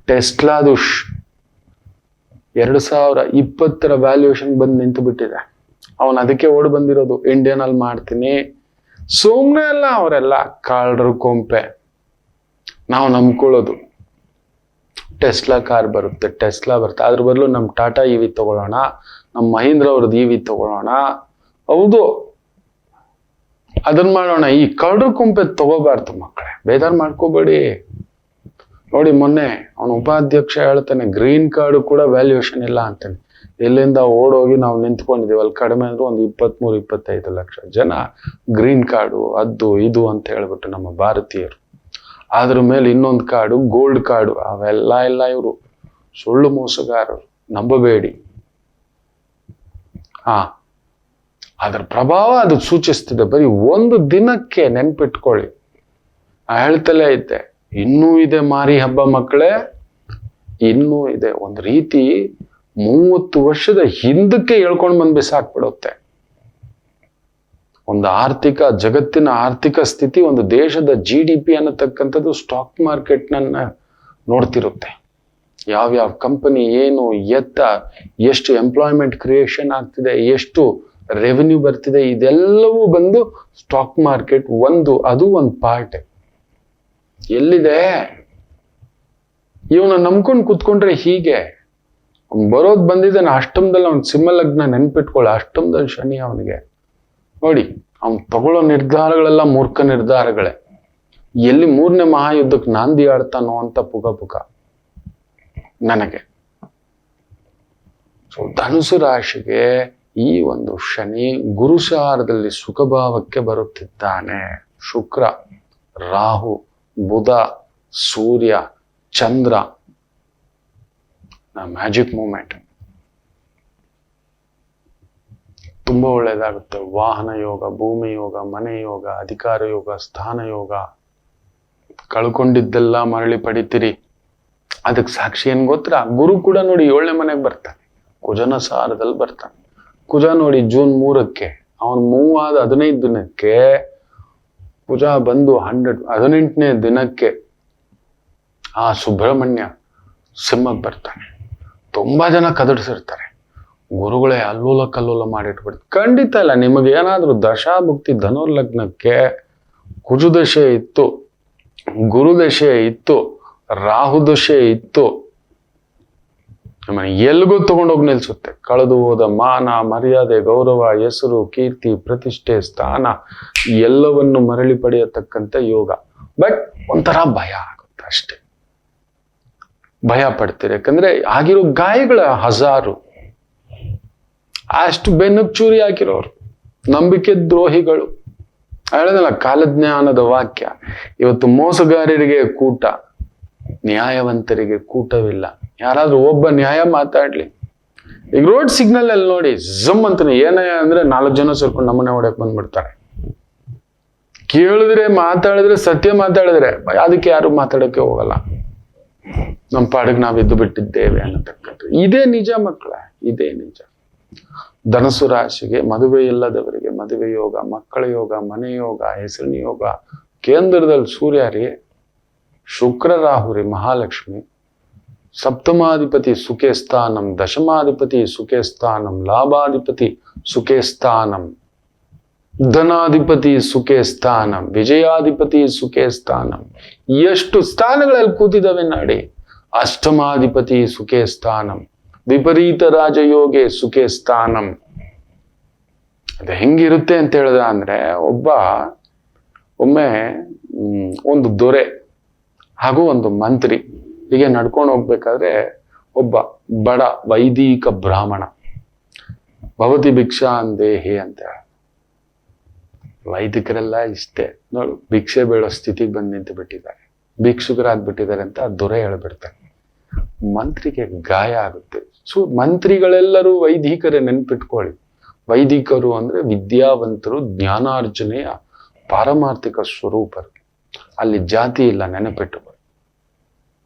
ಟೆಸ್ಲಾದು 2020 ವ್ಯಾಲ್ಯೂಯೇಷನ್ ಬಂದು ನಿಂತು ಬಿಟ್ಟಿದೆ. ಅವನು ಅದಕ್ಕೆ ಓಡಿ ಬಂದಿರೋದು, ಇಂಡಿಯನ್ ಅಲ್ಲಿ ಮಾಡ್ತೀನಿ. ಸುಮ್ಮನೆ ಅಲ್ಲ, ಅವರೆಲ್ಲ ಕಾಳ್ರು ಕೊಂಪೆ. ನಾವು ನಂಬ್ಕೊಳ್ಳೋದು ಟೆಸ್ಲಾ ಕಾರ್ ಬರುತ್ತೆ, ಅದ್ರ ಬದಲು ನಮ್ಮ ಟಾಟಾ ಇವಿ ತಗೊಳ್ಳೋಣ, ನಮ್ಮ ಮಹೀಂದ್ರ ಅವ್ರದ್ದು ಇವಿ ತಗೊಳ್ಳೋಣ. ಹೌದು, ಅದನ್ನ ಮಾಡೋಣ. ಈ ಕಳ್ರು ಕೊಂಪೆ ತಗೋಬಾರ್ದು ಮಕ್ಕಳೇ, ಬೇಜಾರು ಮಾಡ್ಕೋಬೇಡಿ. ನೋಡಿ, ಮೊನ್ನೆ ಅವನ ಉಪಾಧ್ಯಕ್ಷ ಹೇಳ್ತಾನೆ ಗ್ರೀನ್ ಕಾರ್ಡು ಕೂಡ ವ್ಯಾಲ್ಯೂಯೇಷನ್ ಇಲ್ಲ ಅಂತಾನೆ. ಇಲ್ಲಿಂದ ಓಡೋಗಿ ನಾವು ನಿಂತ್ಕೊಂಡಿದೀವಿ, ಅಲ್ಲಿ ಕಡಿಮೆ ಅಂದ್ರೆ ಒಂದು 23-25 ಲಕ್ಷ ಜನ ಗ್ರೀನ್ ಕಾರ್ಡು ಅದು ಇದು ಅಂತ ಹೇಳ್ಬಿಟ್ಟು ನಮ್ಮ ಭಾರತೀಯರು. ಅದ್ರ ಮೇಲೆ ಇನ್ನೊಂದು ಕಾರ್ಡು ಗೋಲ್ಡ್ ಕಾರ್ಡು, ಅವೆಲ್ಲ ಇಲ್ಲ. ಇವರು ಸುಳ್ಳು ಮೋಸಗಾರರು, ನಂಬಬೇಡಿ. ಅದರ ಪ್ರಭಾವ ಅದು ಸೂಚಿಸ್ತದೆ. ಬರೀ ಒಂದು ದಿನಕ್ಕೆ ನೆನ್ಪಿಟ್ಕೊಳ್ಳಿ. ಹೇಳ್ತಲೇ ಇದ್ದೆ, ಇನ್ನೂ ಇದೆ ಮಾರಿ ಹಬ್ಬ ಮಕ್ಕಳೇ, ಇನ್ನೂ ಇದೆ. ಒಂದು ರೀತಿ 30 ವರ್ಷದ ಹಿಂದಕ್ಕೆ ಹೇಳ್ಕೊಂಡು ಬಂದು ಬಿಸಾಕ್ಬಿಡುತ್ತೆ. ಒಂದು ಜಗತ್ತಿನ ಆರ್ಥಿಕ ಸ್ಥಿತಿ, ಒಂದು ದೇಶದ GDP ಅನ್ನತಕ್ಕಂಥದ್ದು ಸ್ಟಾಕ್ ಮಾರ್ಕೆಟ್ನನ್ನ ನೋಡ್ತಿರುತ್ತೆ. ಯಾವ್ಯಾವ ಕಂಪನಿ ಏನು ಎಷ್ಟು ಎಂಪ್ಲಾಯ್ಮೆಂಟ್ ಕ್ರಿಯೇಷನ್ ಆಗ್ತಿದೆ, ಎಷ್ಟು ರೆವೆನ್ಯೂ ಬರ್ತಿದೆ, ಇದೆಲ್ಲವೂ ಬಂದು ಸ್ಟಾಕ್ ಮಾರ್ಕೆಟ್ ಅದು ಒಂದು ಪಾರ್ಟ್. ಎಲ್ಲಿದೆ? ಇವನ ನಂಬ್ಕೊಂಡು ಕೂತ್ಕೊಂಡ್ರೆ ಹೀಗೆ ಬರೋದ್ ಬಂದಿದ್ದಾನೆ. ಅಷ್ಟಮದಲ್ಲಿ ಅವ್ನ ಸಿಂಹಲಗ್ನ ನೆನ್ಪಿಟ್ಕೊಳ್ಳಿ. ಅಷ್ಟಮದಲ್ಲಿ ಶನಿ ಅವನಿಗೆ. ನೋಡಿ, ಅವ್ನು ತಗೊಳ್ಳೋ ನಿರ್ಧಾರಗಳೆಲ್ಲ ಮೂರ್ಖ ನಿರ್ಧಾರಗಳೇ. ಎಲ್ಲಿ 3ನೇ ಮಹಾಯುದ್ಧಕ್ಕೆ ನಾಂದಿ ಆಡ್ತಾನೋ ಅಂತ ಪುಗ ನನಗೆ. ಸೊ ಧನುಸು ರಾಶಿಗೆ ಈ ಒಂದು ಶನಿ ಗುರುಸಾರದಲ್ಲಿ ಸುಖಭಾವಕ್ಕೆ ಬರುತ್ತಿದ್ದಾನೆ. ಶುಕ್ರ, ರಾಹು, ಬುಧ, ಸೂರ್ಯ, ಚಂದ್ರ, ಮ್ಯಾಜಿಕ್ ಮೂಮೆಂಟ್ ತುಂಬಾ ಒಳ್ಳೇದಾಗುತ್ತೆ. ವಾಹನ ಯೋಗ, ಭೂಮಿ ಯೋಗ, ಮನೆ ಯೋಗ, ಅಧಿಕಾರ ಯೋಗ, ಸ್ಥಾನ ಯೋಗ. ಕಳ್ಕೊಂಡಿದ್ದೆಲ್ಲ ಮರಳಿ ಪಡಿತೀರಿ. ಅದಕ್ಕೆ ಸಾಕ್ಷಿ ಏನ್ ಗೊತ್ತಾ, ಗುರು ಕೂಡ ನೋಡಿ 7ನೇ ಮನೆಗೆ ಬರ್ತಾನೆ, ಕುಜನ ಸಾರದಲ್ಲಿ ಬರ್ತಾನೆ. ಕುಜ ನೋಡಿ ಜೂನ್ 3ಕ್ಕೆ ಅವನ್ ಮೂವ್ ಆದ 15 ದಿನಕ್ಕೆ ಕುಜ ಬಂದು 18ನೇ ದಿನಕ್ಕೆ ಆ ಸುಬ್ರಹ್ಮಣ್ಯ ಸಿಂಹಕ್ಕೆ ಬರ್ತಾನೆ. ತುಂಬಾ ಜನ ಕದಡಿಸಿರ್ತಾರೆ, ಗುರುಗಳೇ ಅಲ್ಲೋಲ ಕಲ್ಲೋಲ ಮಾಡಿಟ್ಬಿಡ್ತಾರೆ. ಖಂಡಿತ ಇಲ್ಲ. ನಿಮಗೆ ಏನಾದ್ರೂ ದಶಾಭುಕ್ತಿ ಧನುರ್ಲಗ್ನಕ್ಕೆ ಕುಜುದಶೆ ಇತ್ತು, ಗುರುದಶೆ ಇತ್ತು, ರಾಹುದಶೆ ಇತ್ತು, ನಮ್ಮನೆ ಎಲ್ಗೂ ತಗೊಂಡೋಗಿ ನಿಲ್ಸುತ್ತೆ. ಕಳೆದು ಹೋದ ಮಾನ, ಮರ್ಯಾದೆ, ಗೌರವ, ಹೆಸರು, ಕೀರ್ತಿ, ಪ್ರತಿಷ್ಠೆ, ಸ್ಥಾನ ಎಲ್ಲವನ್ನು ಮರಳಿ ಪಡೆಯತಕ್ಕಂಥ ಯೋಗ. ಬಟ್ ಒಂಥರ ಭಯ ಆಗುತ್ತೆ ಅಷ್ಟೇ. ಭಯ ಪಡ್ತೀರಿ, ಯಾಕಂದ್ರೆ ಆಗಿರೋ ಗಾಯಗಳ 1000. ಅಷ್ಟು ಬೆನ್ನುಗ್ ಚೂರಿ ಹಾಕಿರೋರು, ನಂಬಿಕೆ ದ್ರೋಹಿಗಳು. ಹೇಳೋದಲ್ಲ ಕಾಲಜ್ಞಾನದ ವಾಕ್ಯ. ಇವತ್ತು ಮೋಸಗಾರರಿಗೆ ಕೂಟ, ನ್ಯಾಯವಂತರಿಗೆ ಕೂಟವಿಲ್ಲ. ಯಾರಾದ್ರೂ ಒಬ್ಬ ನ್ಯಾಯ ಮಾತಾಡ್ಲಿ. ಈಗ ರೋಡ್ ಸಿಗ್ನಲ್ ಅಲ್ಲಿ ನೋಡಿ, ಝಮ್ ಅಂತಾನೆ ಏನೇ ಅಂದ್ರೆ 4 ಜನ ಸೇರ್ಕೊಂಡು ನಮ್ಮನೆ ಹೊಡಕ್ ಬಂದ್ಬಿಡ್ತಾರೆ. ಕೇಳಿದ್ರೆ ಮಾತಾಡಿದ್ರೆ, ಸತ್ಯ ಮಾತಾಡಿದ್ರೆ ಅದಕ್ಕೆ ಯಾರು ಮಾತಾಡಕ್ಕೆ ಹೋಗಲ್ಲ. ನಮ್ಮ ಪಾಡಿಗೆ ನಾವು ಎದ್ದು ಬಿಟ್ಟಿದ್ದೇವೆ ಅನ್ನತಕ್ಕಂಥ ಇದೇ ನಿಜ ಮಕ್ಕಳ, ಇದೇ ನಿಜ. ಧನಸು ರಾಶಿಗೆ ಮದುವೆ ಇಲ್ಲದವರಿಗೆ ಮದುವೆ ಯೋಗ, ಮಕ್ಕಳ ಯೋಗ, ಮನೆ ಯೋಗ, ಹೆಸರಿನ ಯೋಗ. ಕೇಂದ್ರದಲ್ಲಿ ಸೂರ್ಯ ರೀ, ಶುಕ್ರ ರಾಹು ರೀ, ಮಹಾಲಕ್ಷ್ಮಿ. ಸಪ್ತಮಾಧಿಪತಿ ಸುಖೇ ಸ್ಥಾನಂ, ದಶಮಾಧಿಪತಿ ಸುಖೇ ಸ್ಥಾನಂ, ಲಾಭಾಧಿಪತಿ ಸುಖೇ ಸ್ಥಾನಂ, ಧನಾಧಿಪತಿ ಸುಖೇ ಸ್ಥಾನಂ, ವಿಜಯಾಧಿಪತಿ ಸುಖೇ ಸ್ಥಾನಂ. ಎಷ್ಟು ಸ್ಥಾನಗಳಲ್ಲಿ ಕೂತಿದ್ದಾವೆ ನಾಡಿ. ಅಷ್ಟಮಾಧಿಪತಿ ಸುಖೇ ಸ್ಥಾನಂ, ವಿಪರೀತ ರಾಜಯೋಗೆ ಸುಖೇ ಸ್ಥಾನಂ. ಅದು ಹೆಂಗಿರುತ್ತೆ ಅಂತ ಹೇಳ್ದ ಅಂದ್ರೆ, ಒಮ್ಮೆ ಒಂದು ದೊರೆ ಹಾಗೂ ಒಂದು ಮಂತ್ರಿ ಹೀಗೆ ನಡ್ಕೊಂಡು ಹೋಗ್ಬೇಕಾದ್ರೆ ಒಬ್ಬ ಬಡ ವೈದಿಕ ಬ್ರಾಹ್ಮಣ ಭವತಿ ಭಿಕ್ಷಾ ಅಂದೇಹಿ ಅಂತ ಹೇಳ. ವೈದಿಕರೆಲ್ಲ ಇಷ್ಟೇ ನೋಡು, ಭಿಕ್ಷೆ ಬೇಡೋ ಸ್ಥಿತಿಗೆ ಬಂದು ನಿಂತು ಬಿಟ್ಟಿದ್ದಾರೆ, ಭಿಕ್ಷುಕರಾಗ್ಬಿಟ್ಟಿದ್ದಾರೆ ಅಂತ ದೊರೆ ಹೇಳ್ಬಿಡ್ತಾನೆ. ಮಂತ್ರಿಗೆ ಗಾಯ ಆಗುತ್ತೆ. ಮಂತ್ರಿಗಳೆಲ್ಲರೂ ವೈದಿಕರೇ, ನೆನ್ಪಿಟ್ಕೊಳ್ಳಿ. ವೈದಿಕರು ಅಂದ್ರೆ ವಿದ್ಯಾವಂತರು, ಜ್ಞಾನಾರ್ಜನೆಯ ಪಾರಮಾರ್ಥಿಕ ಸ್ವರೂಪರು. ಅಲ್ಲಿ ಜಾತಿ ಇಲ್ಲ, ನೆನಪಿಟ್ಟುಕೊಳ್ಳಿ.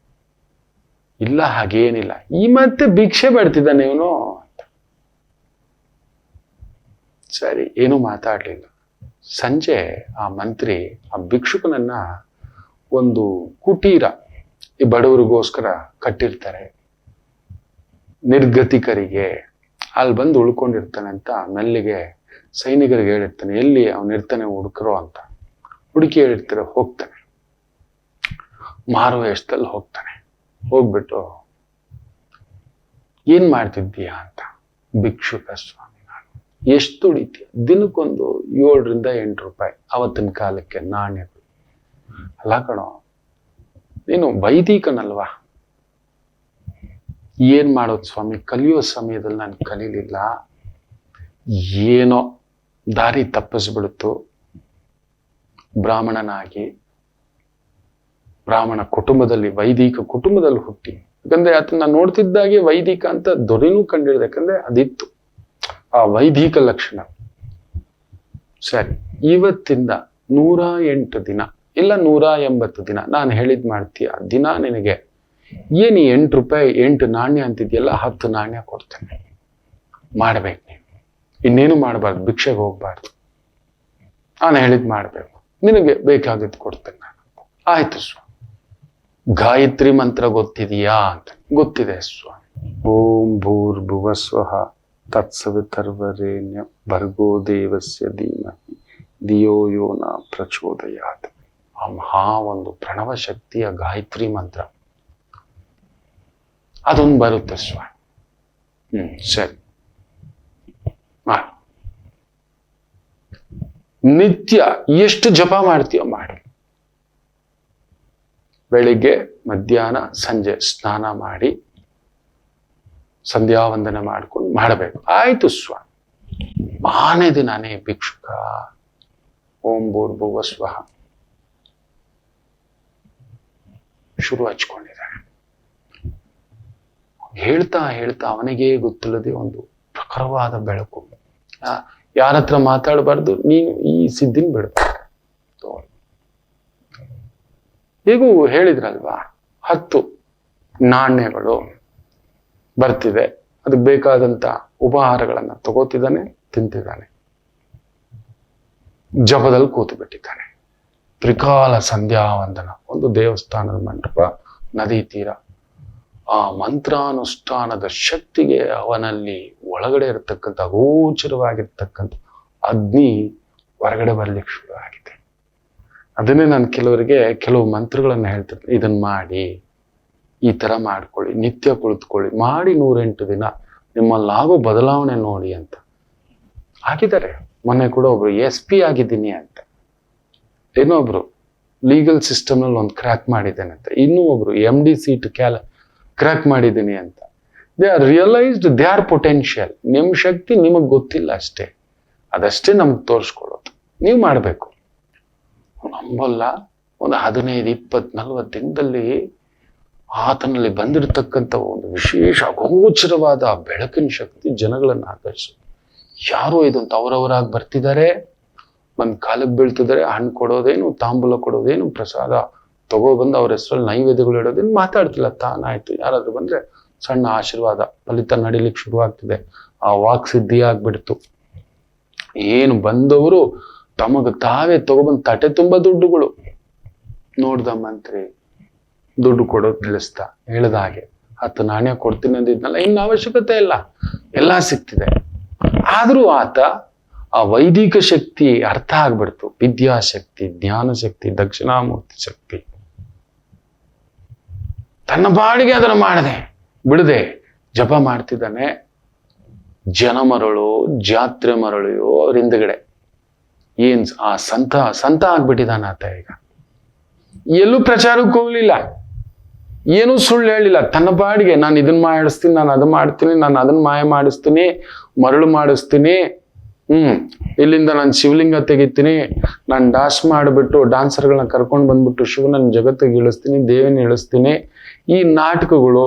ಇಲ್ಲ ಹಾಗೇನಿಲ್ಲ. ಈ ಮತ್ತೆ ಭಿಕ್ಷೆ ಬೇಡ್ತಿದ್ದಾನೆ ಇವನು. ಸರಿ, ಏನು ಮಾತಾಡ್ಲಿಲ್ಲ. ಸಂಜೆ ಆ ಮಂತ್ರಿ ಆ ಭಿಕ್ಷುಕನನ್ನ ಒಂದು ಕುಟೀರ, ಈ ಬಡವರಿಗೋಸ್ಕರ ಕಟ್ಟಿರ್ತಾರೆ, ನಿರ್ಗತಿಕರಿಗೆ, ಅಲ್ಲಿ ಬಂದು ಉಳ್ಕೊಂಡಿರ್ತಾನೆ ಅಂತ ಮೆಲ್ಲಿಗೆ ಸೈನಿಕರಿಗೆ ಹೇಳಿರ್ತಾನೆ, ಎಲ್ಲಿ ಅವನಿರ್ತಾನೆ ಹುಡುಕರೋ ಅಂತ. ಹುಡುಕಿ ಹೇಳಿರ್ತಾರೆ, ಹೋಗ್ತಾನೆ. ಮಾರು ವೇಷದಲ್ಲಿ ಹೋಗ್ತಾನೆ. ಹೋಗ್ಬಿಟ್ಟು ಏನ್ ಮಾಡ್ತಿದ್ದೀಯಾ ಅಂತ. ಭಿಕ್ಷುಕ ಸ್ವಾಮಿ ನಾನು. ಎಷ್ಟು ದುಡಿತೀಯ? ದಿನಕ್ಕೊಂದು 7 ರಿಂದ 8 ರೂಪಾಯಿ ಅವತ್ತಿನ ಕಾಲಕ್ಕೆ ನಾಣ್ಯಗಳು. ಅಲ್ಲ ಕಣೋ, ನೀನು ವೈದಿಕನಲ್ವಾ? ಏನ್ ಮಾಡೋದು ಸ್ವಾಮಿ, ಕಲಿಯೋ ಸಮಯದಲ್ಲಿ ನಾನು ಕಲೀಲಿಲ್ಲ, ಏನೋ ದಾರಿ ತಪ್ಪಿಸ್ಬಿಡ್ತು. ಬ್ರಾಹ್ಮಣನಾಗಿ ಬ್ರಾಹ್ಮಣ ಕುಟುಂಬದಲ್ಲಿ, ವೈದಿಕ ಕುಟುಂಬದಲ್ಲಿ ಹುಟ್ಟಿ, ಯಾಕಂದ್ರೆ ಅದನ್ನ ನೋಡ್ತಿದ್ದಾಗೆ ವೈದಿಕ ಅಂತ ದೊರೆನೂ ಕಂಡಿಡಿದ, ಯಾಕಂದ್ರೆ ಅದಿತ್ತು ಆ ವೈದಿಕ ಲಕ್ಷಣ. ಸರಿ, ಇವತ್ತಿಂದ 108 ದಿನ ಇಲ್ಲ 180 ದಿನ ನಾನು ಹೇಳಿದ್ ಮಾಡ್ತೀಯ. ದಿನ ನಿನಗೆ ಏನು 8 ರೂಪಾಯಿ 8 ನಾಣ್ಯ ಅಂತಿದ್ಯಲ್ಲ, 10 ನಾಣ್ಯ ಕೊಡ್ತೇನೆ. ಮಾಡ್ಬೇಕು ನೀನು, ಇನ್ನೇನು ಮಾಡಬಾರ್ದು, ಭಿಕ್ಷೆಗೆ ಹೋಗ್ಬಾರ್ದು. ನಾನು ಹೇಳಿದ್ ಮಾಡ್ಬೇಕು, ನಿನಗೆ ಬೇಕಾಗಿದ್ದು ಕೊಡ್ತೇನೆ ನಾನು. ಆಯ್ತು ಸ್ವಾಮಿ. ಗಾಯತ್ರಿ ಮಂತ್ರ ಗೊತ್ತಿದೆಯಾ ಅಂತ. ಗೊತ್ತಿದೆ ಸ್ವಾಮಿ. ಓಂ ಭೂರ್ಭುವ ಸ್ವಃ ತತ್ಸವಿತರ್ವರೇಣ್ಯ ಭರ್ಗೋ ದೇವಸ್ಯ ಧೀಮಹಿ ಧಿಯೋ ಯೋ ನ ಪ್ರಚೋದಯಾತ್. ಆ ಮಹಾ ಒಂದು ಪ್ರಣವ ಶಕ್ತಿಯ ಗಾಯತ್ರಿ ಮಂತ್ರ ಅದೊಂದು ಬರುತ್ತೆ ಸ್ವಾಮಿ. ಸರಿ, ನಿತ್ಯ ಎಷ್ಟು ಜಪ ಮಾಡ್ತೀಯೋ ಮಾಡಿ. ಬೆಳಿಗ್ಗೆ, ಮಧ್ಯಾಹ್ನ, ಸಂಜೆ ಸ್ನಾನ ಮಾಡಿ ಸಂಧ್ಯಾ ವಂದನೆ ಮಾಡ್ಕೊಂಡು ಮಾಡಬೇಕು. ಆಯ್ತು ಸ್ವಾಮಿ. ಮಾನೇ ದಿನಾನೇ ಭಿಕ್ಷುಕ. ಓಂ ಭೂರ್ಭುವ ಸ್ವಃ ಶುರು ಹಚ್ಕೊಂಡಿದ್ದಾನೆ. ಹೇಳ್ತಾ ಹೇಳ್ತಾ ಅವನಿಗೆ ಗೊತ್ತಿಲ್ಲದೆ ಒಂದು ಪ್ರಖರವಾದ ಬೆಳಕು. ಯಾರ ಹತ್ರ ಮಾತಾಡಬಾರ್ದು, ನೀನು ಈ ಸಿದ್ಧಿನ ಬಿಡ್ಬೇಕು. ಹೇಗೂ ಹೇಳಿದ್ರಲ್ವಾ, 10 ನಾಣ್ಯಗಳು ಬರ್ತಿದೆ, ಅದಕ್ಕೆ ಬೇಕಾದಂತ ಉಪಹಾರಗಳನ್ನ ತಗೋತಿದ್ದಾನೆ, ತಿಂತಿದ್ದಾನೆ, ಜಪದಲ್ಲಿ ಕೂತು ಬಿಟ್ಟಿದ್ದಾನೆ. ತ್ರಿಕಾಲ ಸಂಧ್ಯಾವಂದನ, ಒಂದು ದೇವಸ್ಥಾನದ ಮಂಟಪ, ನದಿ ತೀರ. ಆ ಮಂತ್ರಾನುಷ್ಠಾನದ ಶಕ್ತಿಗೆ ಅವನಲ್ಲಿ ಒಳಗಡೆ ಇರತಕ್ಕಂಥ ಅಗೋಚರವಾಗಿರ್ತಕ್ಕಂಥ ಅಗ್ನಿ ಹೊರಗಡೆ ಬರ್ಲಿಕ್ಕೆ ಶುರು ಆಗಿದೆ. ಅದನ್ನೇ ನಾನು ಕೆಲವರಿಗೆ ಕೆಲವು ಮಂತ್ರಗಳನ್ನ ಹೇಳ್ತಿರ್ತೀನಿ, ಇದನ್ನ ಮಾಡಿ, ಈ ತರ ಮಾಡ್ಕೊಳ್ಳಿ, ನಿತ್ಯ ಕುಳಿತುಕೊಳ್ಳಿ, ಮಾಡಿ 108 ದಿನ ನಿಮ್ಮಲ್ಲಾಗೋ ಬದಲಾವಣೆ ನೋಡಿ ಅಂತ. ಆಗಿದ್ದಾರೆ. ಮೊನ್ನೆ ಕೂಡ ಒಬ್ರು SP ಆಗಿದ್ದೀನಿ ಅಂತ, ಇನ್ನೊಬ್ರು ಲೀಗಲ್ ಸಿಸ್ಟಮ್ ನಲ್ಲಿ ಒಂದು ಕ್ರ್ಯಾಕ್ ಮಾಡಿದ್ದೇನೆ ಅಂತ, ಇನ್ನೂ ಒಬ್ರು MD ಸೀಟ್ ಕ್ರ್ಯಾಕ್ ಮಾಡಿದ್ದೀನಿ ಅಂತ. They are realised they are potential. ನಿಮ್ ಶಕ್ತಿ ನಿಮಗ್ ಗೊತ್ತಿಲ್ಲ ಅಷ್ಟೇ, ಅದಷ್ಟೇ ನಮ್ಗೆ ತೋರಿಸ್ಕೊಡೋದು. ನೀವು ಮಾಡ್ಬೇಕು. ನಂಬಲ್ಲ, ಒಂದು 15, 20, 40 ದಿನದಲ್ಲಿ ಆತನಲ್ಲಿ ಬಂದಿರತಕ್ಕಂಥ ಒಂದು ವಿಶೇಷ ಅಗೋಚರವಾದ ಬೆಳಕಿನ ಶಕ್ತಿ ಜನಗಳನ್ನ ಆಕರ್ಷಿಸುತ್ತೆ. ಯಾರೋ ಇದು ಅಂತ ಅವರವರಾಗಿ ಬರ್ತಿದ್ದಾರೆ, ಬಂದ್ ಕಾಲಕ್ಕೆ ಬೀಳ್ತಿದ್ದಾರೆ. ಹಣ್ಣು ಕೊಡೋದೇನು, ತಾಂಬೂಲ ಕೊಡೋದೇನು, ಪ್ರಸಾದ ತಗೊಬಂದು ಅವ್ರ ಹೆಸರಲ್ಲಿ ನೈವೇದ್ಯಗಳು ಇಡೋದೇನು ಮಾತಾಡ್ತಿಲ್ಲ. ತಾನಾಯ್ತು, ಯಾರಾದ್ರೂ ಬಂದ್ರೆ ಸಣ್ಣ ಆಶೀರ್ವಾದ ಫಲಿತ ನಡಿಲಿಕ್ಕೆ ಶುರು ಆಗ್ತಿದೆ. ಆ ವಾಕ್ ಸಿದ್ಧಿ ಆಗ್ಬಿಡ್ತು. ಏನು ಬಂದವರು ತಮಗ ತಾವೇ ತಗೊಬಂದ್ ತಟೆ ತುಂಬಾ ದುಡ್ಡುಗಳು. ನೋಡ್ದ ಮಂತ್ರಿ ದುಡ್ಡು ಕೊಡೋದು ನಿಲ್ಲಿಸ್ದ. ಹೇಳ್ದ ಹಾಗೆ 10 ನಾಣ್ಯ ಕೊಡ್ತೀನಿ ಅಂದಿದ್ನಲ್ಲ, ಇನ್ನು ಅವಶ್ಯಕತೆ ಇಲ್ಲ, ಎಲ್ಲಾ ಸಿಗ್ತಿದೆ. ಆದ್ರೂ ಆತ ಆ ವೈದಿಕ ಶಕ್ತಿ ಅರ್ಥ ಆಗ್ಬಿಡ್ತು. ವಿದ್ಯಾಶಕ್ತಿ, ಜ್ಞಾನ ಶಕ್ತಿ, ದಕ್ಷಿಣಾಮೂರ್ತಿ ಶಕ್ತಿ. ತನ್ನ ಬಾಡಿಗೆ ಅದನ್ನು ಮಾಡದೆ ಬಿಡದೆ ಜಪ ಮಾಡ್ತಿದ್ದಾನೆ. ಜನ ಮರಳು, ಜಾತ್ರೆ ಮರಳು ಅವ್ರ ಹಿಂದ್ಗಡೆ. ಏನ್ ಆ ಸಂತ ಆಗ್ಬಿಟ್ಟಿದ್ದಾನ ಆತ. ಈಗ ಎಲ್ಲೂ ಪ್ರಚಾರಕ್ಕೆ ಹೋಗ್ಲಿಲ್ಲ, ಏನೂ ಸುಳ್ಳು ಹೇಳಿಲ್ಲ. ತನ್ನ ಬಾಡಿಗೆ ನಾನು ಇದನ್ನ ಮಾಡಿಸ್ತೀನಿ, ನಾನು ಅದನ್ನ ಮಾಡ್ತೀನಿ, ನಾನು ಅದನ್ನ ಮಾಯ ಮಾಡಿಸ್ತೀನಿ, ಮರಳು ಮಾಡಿಸ್ತೀನಿ, ಇಲ್ಲಿಂದ ನಾನು ಶಿವಲಿಂಗ ತೆಗಿತೀನಿ, ನಾನು ಡಾನ್ಸ್ ಮಾಡಿಬಿಟ್ಟು ಡಾನ್ಸರ್ಗಳನ್ನ ಕರ್ಕೊಂಡು ಬಂದ್ಬಿಟ್ಟು ಶಿವನನ್ನ ಜಗತ್ತಿಗೆ ಇಳಿಸ್ತೀನಿ, ದೇವಿನ ಇಳಿಸ್ತೀನಿ. ಈ ನಾಟಕಗಳು,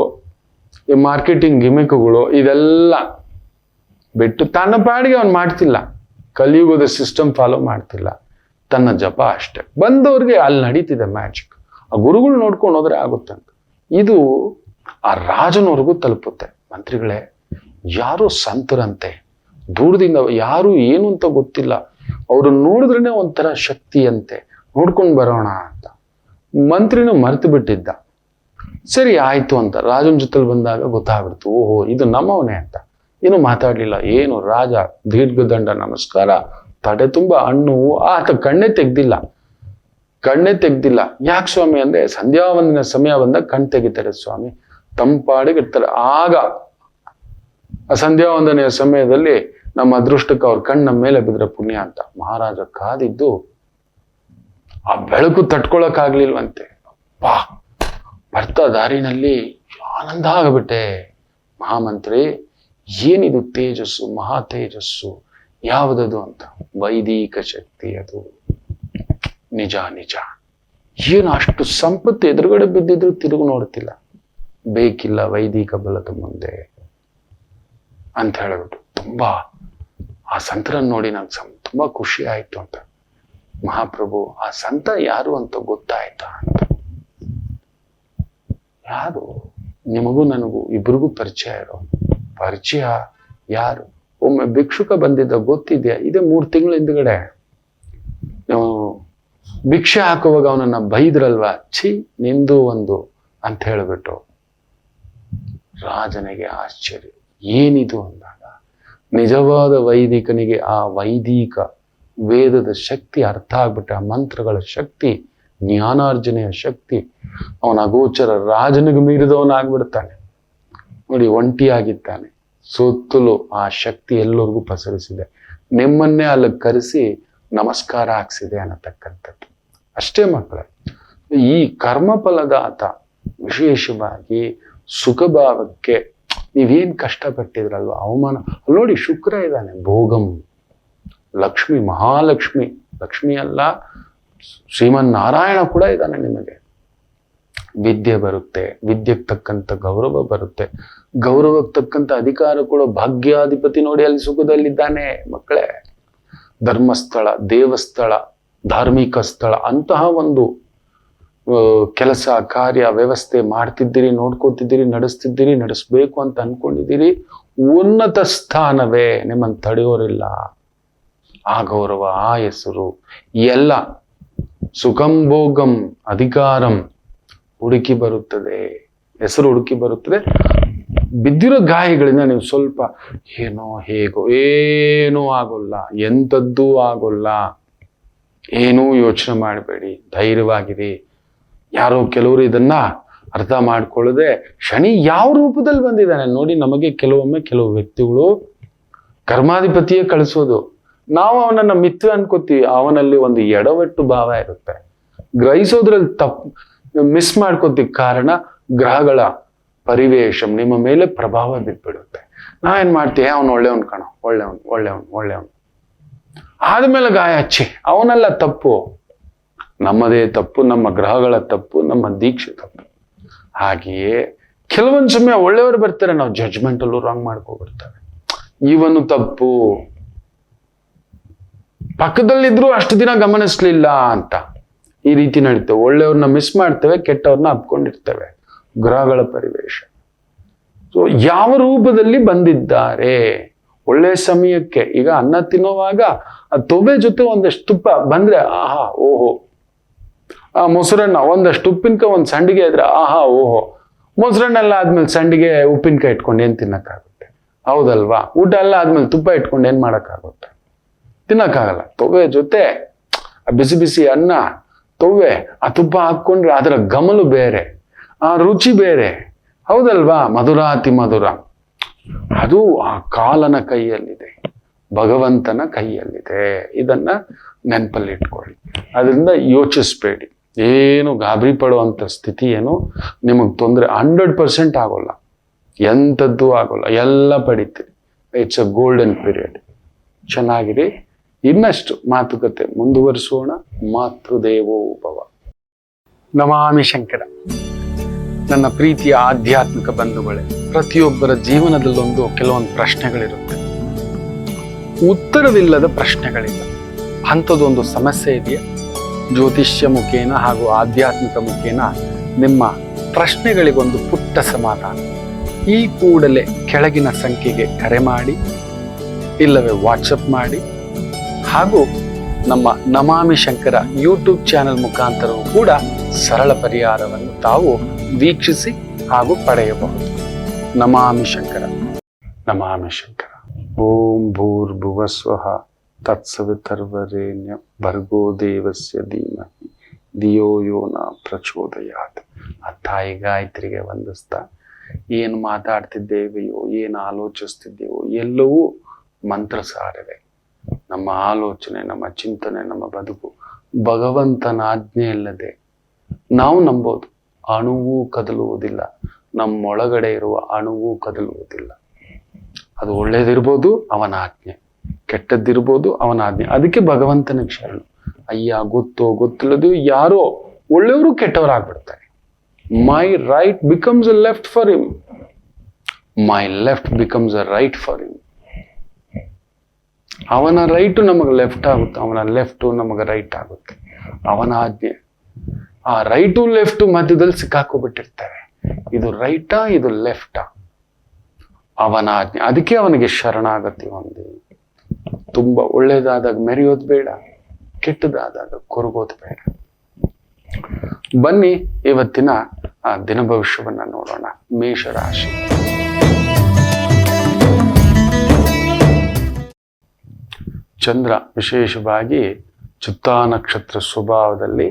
ಈ ಮಾರ್ಕೆಟಿಂಗ್ ಗಿಮಿಕ್ಗಳು ಇದೆಲ್ಲ ಬಿಟ್ಟು ತನ್ನ ಪಾಡಿಗೆ ಅವನು ಮಾಡ್ತಿಲ್ಲ. ಕಲಿಯುಗದ ಸಿಸ್ಟಮ್ ಫಾಲೋ ಮಾಡ್ತಿಲ್ಲ, ತನ್ನ ಜಪ ಅಷ್ಟೇ. ಬಂದವ್ರಿಗೆ ಅಲ್ಲಿ ನಡೀತಿದೆ ಮ್ಯಾಜಿಕ್. ಆ ಗುರುಗಳು ನೋಡ್ಕೊಂಡು ಹೋದ್ರೆ ಆಗುತ್ತಂತ. ಇದು ಆ ರಾಜನವರೆಗೂ ತಲುಪುತ್ತೆ. ಮಂತ್ರಿಗಳೇ, ಯಾರು ಸಂತರಂತೆ, ದೂರದಿಂದ ಯಾರು ಏನು ಅಂತ ಗೊತ್ತಿಲ್ಲ, ಅವ್ರು ನೋಡಿದ್ರೇನೆ ಒಂಥರ ಶಕ್ತಿ ಅಂತೆ, ನೋಡ್ಕೊಂಡು ಬರೋಣ ಅಂತ. ಮಂತ್ರಿನೂ ಮರ್ತು ಬಿಟ್ಟಿದ್ದ. ಸರಿ ಆಯ್ತು ಅಂತ ರಾಜನ ಜೊತೆಲಿ ಬಂದಾಗ ಗೊತ್ತಾಗ್ಬಿಡ್ತು, ಓಹೋ ಇದು ನಮ್ಮವನೇ ಅಂತ. ಏನು ಮಾತಾಡ್ಲಿಲ್ಲ. ಏನು ರಾಜ ದೀರ್ಘದಂಡ ನಮಸ್ಕಾರ, ತಡೆ ತುಂಬಾ ಹಣ್ಣು. ಆತ ಕಣ್ಣೇ ತೆಗ್ದಿಲ್ಲ. ಯಾಕೆ ಸ್ವಾಮಿ ಅಂದ್ರೆ, ಸಂಧ್ಯಾವಂದನ ಸಮಯ ಬಂದಾಗ ಕಣ್ ತೆಗಿತಾರೆ ಸ್ವಾಮಿ, ತಂಪಾಡಿಗೆ ಇರ್ತಾರೆ. ಆಗ ಆ ಸಂಧ್ಯಾವಂದನೆಯ ಸಮಯದಲ್ಲಿ ನಮ್ಮ ಅದೃಷ್ಟಕ್ಕೆ ಅವ್ರ ಕಣ್ಣು ನಮ್ಮ ಮೇಲೆ ಬಿದ್ರೆ ಪುಣ್ಯ ಅಂತ ಮಹಾರಾಜ ಕಾದಿದ್ದು ಆ ಬೆಳಕು ತಟ್ಕೊಳಕ್ಕಾಗ್ಲಿಲ್ವಂತೆ. ಅಪ್ಪಾ, ಬರ್ತಾ ದಾರಿನಲ್ಲಿ ಆನಂದ ಆಗಬಿಟ್ಟೆ. ಮಹಾಮಂತ್ರಿ, ಏನಿದು ತೇಜಸ್ಸು, ಮಹಾ ತೇಜಸ್ಸು, ಯಾವುದದು ಅಂತ. ವೈದಿಕ ಶಕ್ತಿ ಅದು. ನಿಜ. ಏನು ಅಷ್ಟು ಸಂಪತ್ತು ಎದುರುಗಡೆ ಬಿದ್ದಿದ್ರು ತಿರುಗು ನೋಡ್ತಿಲ್ಲ. ಬೇಕಿಲ್ಲ ವೈದಿಕ ಬಲದ ಮುಂದೆ ಅಂತ ಹೇಳ್ಬಿಟ್ಟು ತುಂಬಾ ಆ ಸಂತರನ್ನು ನೋಡಿ ನಂಗೆ ತುಂಬಾ ಖುಷಿ ಆಯ್ತು ಅಂತ. ಮಹಾಪ್ರಭು, ಆ ಸಂತ ಯಾರು ಅಂತ ಗೊತ್ತಾಯ್ತಾ ಅಂತ. ಯಾರು? ನಿಮಗೂ ನನಗೂ ಇಬ್ರಿಗೂ ಪರಿಚಯ ಯಾರು? ಒಮ್ಮೆ ಭಿಕ್ಷುಕ ಬಂದಿದ್ದ, ಗೊತ್ತಿದ್ಯಾ? ಇದೇ 3 ತಿಂಗಳ ಹಿಂದ್ಗಡೆ ನಾವು ಭಿಕ್ಷೆ ಹಾಕುವಾಗ ಅವನನ್ನ ಬೈದ್ರಲ್ವಾ, ಛೀ ನಿಂದು ಒಂದು ಅಂತ ಹೇಳ್ಬಿಟ್ಟು. ರಾಜನಿಗೆ ಆಶ್ಚರ್ಯ, ಏನಿದು ಅಂದಾಗ ನಿಜವಾದ ವೈದಿಕನಿಗೆ ಆ ವೈದಿಕ ವೇದದ ಶಕ್ತಿ ಅರ್ಥ ಆಗ್ಬಿಟ್ಟ. ಆ ಮಂತ್ರಗಳ ಶಕ್ತಿ, ಜ್ಞಾನಾರ್ಜನೆಯ ಶಕ್ತಿ. ಅವನ ಅಗೋಚರ ರಾಜನಿಗೆ ಮೀರಿದವನಾಗ್ಬಿಡ್ತಾನೆ. ನೋಡಿ, ಒಂಟಿಯಾಗಿದ್ದಾನೆ, ಸುತ್ತಲೂ ಆ ಶಕ್ತಿ ಎಲ್ಲರಿಗೂ ಪಸರಿಸಿದೆ. ನಿಮ್ಮನ್ನೇ ಅಲ್ಲಿ ಕರೆಸಿ ನಮಸ್ಕಾರ ಹಾಕ್ಸಿದೆ ಅನ್ನತಕ್ಕಂಥದ್ದು ಅಷ್ಟೇ ಮಕ್ಕಳೇ. ಈ ಕರ್ಮಫಲದಾತ ವಿಶೇಷವಾಗಿ ಸುಖಭಾವಕ್ಕೆ ನೀವೇನ್ ಕಷ್ಟಪಟ್ಟಿದ್ರಲ್ವ, ಅವಮಾನ. ಅಲ್ಲಿ ನೋಡಿ, ಶುಕ್ರ ಇದ್ದಾನೆ, ಭೋಗಂ, ಲಕ್ಷ್ಮಿ, ಮಹಾಲಕ್ಷ್ಮಿ. ಲಕ್ಷ್ಮಿ ಅಲ್ಲ, ಶ್ರೀಮನ್ನಾರಾಯಣ ಕೂಡ ಇದ್ದಾನೆ. ನಿಮಗೆ ವಿದ್ಯೆ ಬರುತ್ತೆ, ವಿದ್ಯೆಗೆ ತಕ್ಕಂಥ ಗೌರವ ಬರುತ್ತೆ, ಗೌರವಕ್ಕೆ ತಕ್ಕಂಥ ಅಧಿಕಾರ ಕೂಡ. ಭಾಗ್ಯಾಧಿಪತಿ ನೋಡಿ ಅಲ್ಲಿ ಸುಖದಲ್ಲಿದ್ದಾನೆ ಮಕ್ಕಳೇ. ಧರ್ಮಸ್ಥಳ, ದೇವಸ್ಥಳ, ಧಾರ್ಮಿಕ ಸ್ಥಳ, ಅಂತಹ ಒಂದು ಕೆಲಸ ಕಾರ್ಯ ವ್ಯವಸ್ಥೆ ಮಾಡ್ತಿದ್ದೀರಿ, ನೋಡ್ಕೋತಿದ್ದೀರಿ, ನಡೆಸ್ತಿದ್ದೀರಿ, ನಡೆಸ್ಬೇಕು ಅಂತ ಅನ್ಕೊಂಡಿದ್ದೀರಿ. ಉನ್ನತ ಸ್ಥಾನವೇ, ನಿಮ್ಮನ್ನು ತಡೆಯೋರಿಲ್ಲ. ಆ ಗೌರವ, ಆ ಹೆಸರು ಎಲ್ಲ ಸುಖಂ ಭೋಗಂ ಅಧಿಕಾರಂ ಹುಡುಕಿ ಬರುತ್ತದೆ, ಹೆಸರು ಹುಡುಕಿ ಬರುತ್ತದೆ. ಬಿದ್ದಿರೋ ಗಾಯಗಳಿಂದ ನೀವು ಸ್ವಲ್ಪ ಏನೋ ಹೇಗೋ, ಏನೂ ಆಗೋಲ್ಲ, ಎಂಥದ್ದೂ ಆಗೋಲ್ಲ, ಏನೂ ಯೋಚನೆ ಮಾಡಬೇಡಿ, ಧೈರ್ಯವಾಗಿರಿ. ಯಾರೋ ಕೆಲವರು ಇದನ್ನ ಅರ್ಥ ಮಾಡ್ಕೊಳ್ಳದೆ ಶನಿ ಯಾವ ರೂಪದಲ್ಲಿ ಬಂದಿದ್ದಾನೆ ನೋಡಿ. ನಮಗೆ ಕೆಲವೊಮ್ಮೆ ಕೆಲವು ವ್ಯಕ್ತಿಗಳು ಕರ್ಮಾಧಿಪತಿಯೇ ಕಳಿಸೋದು, ನಾವು ಅವನನ್ನ ಮಿತ್ರ ಅನ್ಕೋತೀವಿ. ಅವನಲ್ಲಿ ಒಂದು ಎಡವಟ್ಟು ಭಾವ ಇರುತ್ತೆ, ಗ್ರಹಿಸೋದ್ರಲ್ಲಿ ಮಿಸ್ ಮಾಡ್ಕೋತೀವಿ. ಕಾರಣ ಗ್ರಹಗಳ ಪರಿವೇಶ ನಿಮ್ಮ ಮೇಲೆ ಪ್ರಭಾವ ಬಿದ್ಬಿಡುತ್ತೆ. ನಾವೇನ್ ಮಾಡ್ತೀವಿ, ಅವನು ಒಳ್ಳೆಯವನ್ ಕಣ, ಒಳ್ಳೆಯವನ್ ಆದ್ಮೇಲೆ ಗಾಯ ಹಚ್ಚಿ, ಅವನೆಲ್ಲ ತಪ್ಪು, ನಮ್ಮದೇ ತಪ್ಪು, ನಮ್ಮ ಗ್ರಹಗಳ ತಪ್ಪು, ನಮ್ಮ ದೀಕ್ಷೆ ತಪ್ಪು. ಹಾಗೆಯೇ ಕೆಲವೊಂದು ಸಮಯ ಒಳ್ಳೆಯವರು ಬರ್ತಾರೆ, ನಾವು ಜಡ್ಜ್ಮೆಂಟ್ ಅಲ್ಲೂ ರಾಂಗ್ ಮಾಡ್ಕೊಬಿಡ್ತಾರೆ. ಇವನು ತಪ್ಪು, ಪಕ್ಕದಲ್ಲಿದ್ರು ಅಷ್ಟು ದಿನ ಗಮನಿಸ್ಲಿಲ್ಲ ಅಂತ ಈ ರೀತಿ ನಡೀತೇವೆ. ಒಳ್ಳೆಯವ್ರನ್ನ ಮಿಸ್ ಮಾಡ್ತೇವೆ, ಕೆಟ್ಟವ್ರನ್ನ ಅಪ್ಕೊಂಡಿರ್ತೇವೆ. ಗ್ರಹಗಳ ಪರಿವೇಶ. ಸೊ ಯಾವ ರೂಪದಲ್ಲಿ ಬಂದಿದ್ದಾರೆ, ಒಳ್ಳೆ ಸಮಯಕ್ಕೆ. ಈಗ ಅನ್ನ ತಿನ್ನುವಾಗ ಆ ತೊವೆ ಜೊತೆ ಒಂದಷ್ಟು ತುಪ್ಪ ಬಂದ್ರೆ ಆಹಾ ಓಹೋ, ಆ ಮೊಸರನ್ನ ಒಂದಷ್ಟು ಉಪ್ಪಿನಕಾಯಿ ಒಂದು ಸಂಡಿಗೆ ಇದ್ರೆ ಆಹಾ ಓಹೋ. ಮೊಸರನ್ನೆಲ್ಲ ಆದ್ಮೇಲೆ ಸಂಡಿಗೆ ಉಪ್ಪಿನಕಾಯಿ ಇಟ್ಕೊಂಡು ಏನ್ ತಿನ್ನಕ್ಕಾಗುತ್ತೆ? ಹೌದಲ್ವಾ? ಊಟ ಎಲ್ಲ ಆದ್ಮೇಲೆ ತುಪ್ಪ ಇಟ್ಕೊಂಡು ಏನ್ ಮಾಡಕ್ಕಾಗುತ್ತೆ? ತಿನ್ನಕ್ಕಾಗಲ್ಲ. ತೊವೆ ಜೊತೆ ಆ ಬಿಸಿ ಬಿಸಿ ಅನ್ನ, ತೊವ್ವೆ, ಆ ತುಪ್ಪ ಹಾಕೊಂಡ್ರೆ ಅದರ ಗಮಲು ಬೇರೆ, ಆ ರುಚಿ ಬೇರೆ. ಹೌದಲ್ವಾ? ಮಧುರಾತಿ ಮಧುರ. ಅದು ಆ ಕಾಲನ ಕೈಯಲ್ಲಿದೆ, ಭಗವಂತನ ಕೈಯಲ್ಲಿದೆ. ಇದನ್ನ ನೆನಪಲ್ಲಿ ಇಟ್ಕೊಳ್ಳಿ. ಅದರಿಂದ ಯೋಚಿಸ್ಬೇಡಿ, ಏನು ಗಾಬರಿ ಪಡುವಂತ ಸ್ಥಿತಿ ಏನು ನಿಮಗೆ ತೊಂದರೆ 100% ಆಗೋಲ್ಲ, ಎಂಥದ್ದು ಆಗೋಲ್ಲ, ಎಲ್ಲ ಪಡಿತೀರಿ. It's a golden period. ಚೆನ್ನಾಗಿರಿ. ಇನ್ನಷ್ಟು ಮಾತುಕತೆ ಮುಂದುವರಿಸೋಣ. ಮಾತೃದೇವೋ ಭವ. ನಮಾಮಿ ಶಂಕರ. ನನ್ನ ಪ್ರೀತಿಯ ಆಧ್ಯಾತ್ಮಿಕ ಬಂಧುಗಳೇ, ಪ್ರತಿಯೊಬ್ಬರ ಜೀವನದಲ್ಲೊಂದು ಕೆಲವೊಂದು ಪ್ರಶ್ನೆಗಳಿರುತ್ತೆ, ಉತ್ತರವಿಲ್ಲದ ಪ್ರಶ್ನೆಗಳಿಲ್ಲ. ಅಂಥದ್ದೊಂದು ಸಮಸ್ಯೆ ಇದೆಯಾ? ಜ್ಯೋತಿಷ್ಯ ಮುಖೇನ ಹಾಗೂ ಆಧ್ಯಾತ್ಮಿಕ ಮುಖೇನ ನಿಮ್ಮ ಪ್ರಶ್ನೆಗಳಿಗೊಂದು ಪುಟ್ಟ ಸಮಾಧಾನ. ಈ ಕೂಡಲೇ ಕೆಳಗಿನ ಸಂಖ್ಯೆಗೆ ಕರೆ ಮಾಡಿ, ಇಲ್ಲವೇ ವಾಟ್ಸಪ್ ಮಾಡಿ, ಹಾಗೂ ನಮ್ಮ ನಮಾಮಿ ಶಂಕರ ಯೂಟ್ಯೂಬ್ ಚಾನೆಲ್ ಮುಖಾಂತರವೂ ಕೂಡ ಸರಳ ಪರಿಹಾರವನ್ನು ತಾವು ವೀಕ್ಷಿಸಿ ಹಾಗೂ ಪಡೆಯಬಹುದು. ನಮಾಮಿ ಶಂಕರ. ನಮಾಮಿ ಶಂಕರ. ಓಂ ಭೂರ್ಭುವಸ್ವಃ ತತ್ಸವಿತರ್ವರೇಣ್ಯಂ ಭರ್ಗೋ ದೇವಸ್ಯ ಧೀಮಹಿ ಧಿಯೋ ಯೋ ನ ಪ್ರಚೋದಯಾತ್. ಆ ತಾಯಿ ಗಾಯತ್ರಿಗೆ ವಂದಿಸ್ತಾ ಏನು ಮಾತಾಡ್ತಿದ್ದೇವೆಯೋ, ಏನು ಆಲೋಚಿಸ್ತಿದ್ದೇವೋ ಎಲ್ಲವೂ ಮಂತ್ರಸಾರವೇ. ನಮ್ಮ ಆಲೋಚನೆ, ನಮ್ಮ ಚಿಂತನೆ, ನಮ್ಮ ಬದುಕು ಭಗವಂತನ ಆಜ್ಞೆ ಇಲ್ಲದೆ ನಾವು ನಂಬೋದು. ಅಣುವೂ ಕದಲುವುದಿಲ್ಲ, ನಮ್ಮೊಳಗಡೆ ಇರುವ ಅಣುವೂ ಕದಲುವುದಿಲ್ಲ. ಅದು ಒಳ್ಳೇದಿರ್ಬೋದು ಅವನ ಆಜ್ಞೆ, ಕೆಟ್ಟದ್ದಿರ್ಬೋದು ಅವನ ಆಜ್ಞೆ. ಅದಕ್ಕೆ ಭಗವಂತನಿಗೆ ಶರಣು. ಅಯ್ಯ ಗೊತ್ತೋ ಗೊತ್ತಿಲ್ಲದು ಯಾರೋ ಒಳ್ಳೆಯವರು ಕೆಟ್ಟವರಾಗ್ಬಿಡ್ತಾರೆ. My right becomes a left for him, my left becomes a right for him. ಅವನ ರೈಟು ನಮಗೆ ಲೆಫ್ಟ್ ಆಗುತ್ತೆ, ಅವನ ಲೆಫ್ಟು ನಮಗೆ ರೈಟ್ ಆಗುತ್ತೆ. ಅವನ ಆಜ್ಞೆ. ಆ ರೈಟು ಲೆಫ್ಟು ಮಧ್ಯದಲ್ಲಿ ಸಿಕ್ಕಾಕೋಬಿಟ್ಟಿರ್ತಾರೆ. ಇದು ರೈಟಾ, ಇದು ಲೆಫ್ಟಾ? ಅವನ ಆಜ್ಞೆ. ಅದಕ್ಕೆ ಅವನಿಗೆ ಶರಣಾಗತಿ ಹೊಂದಿ. ತುಂಬಾ ಒಳ್ಳೇದಾದಾಗ ಮೆರೆಯೋದು ಬೇಡ, ಕೆಟ್ಟದಾದಾಗ ಕೊರಗೋದು ಬೇಡ. ಬನ್ನಿ ಇವತ್ತಿನ ದಿನ ಭವಿಷ್ಯವನ್ನ ನೋಡೋಣ. ಮೇಷರಾಶಿ. ಚಂದ್ರ ವಿಶೇಷವಾಗಿ ಚಿತ್ತಾ ನಕ್ಷತ್ರ ಸ್ವಭಾವದಲ್ಲಿ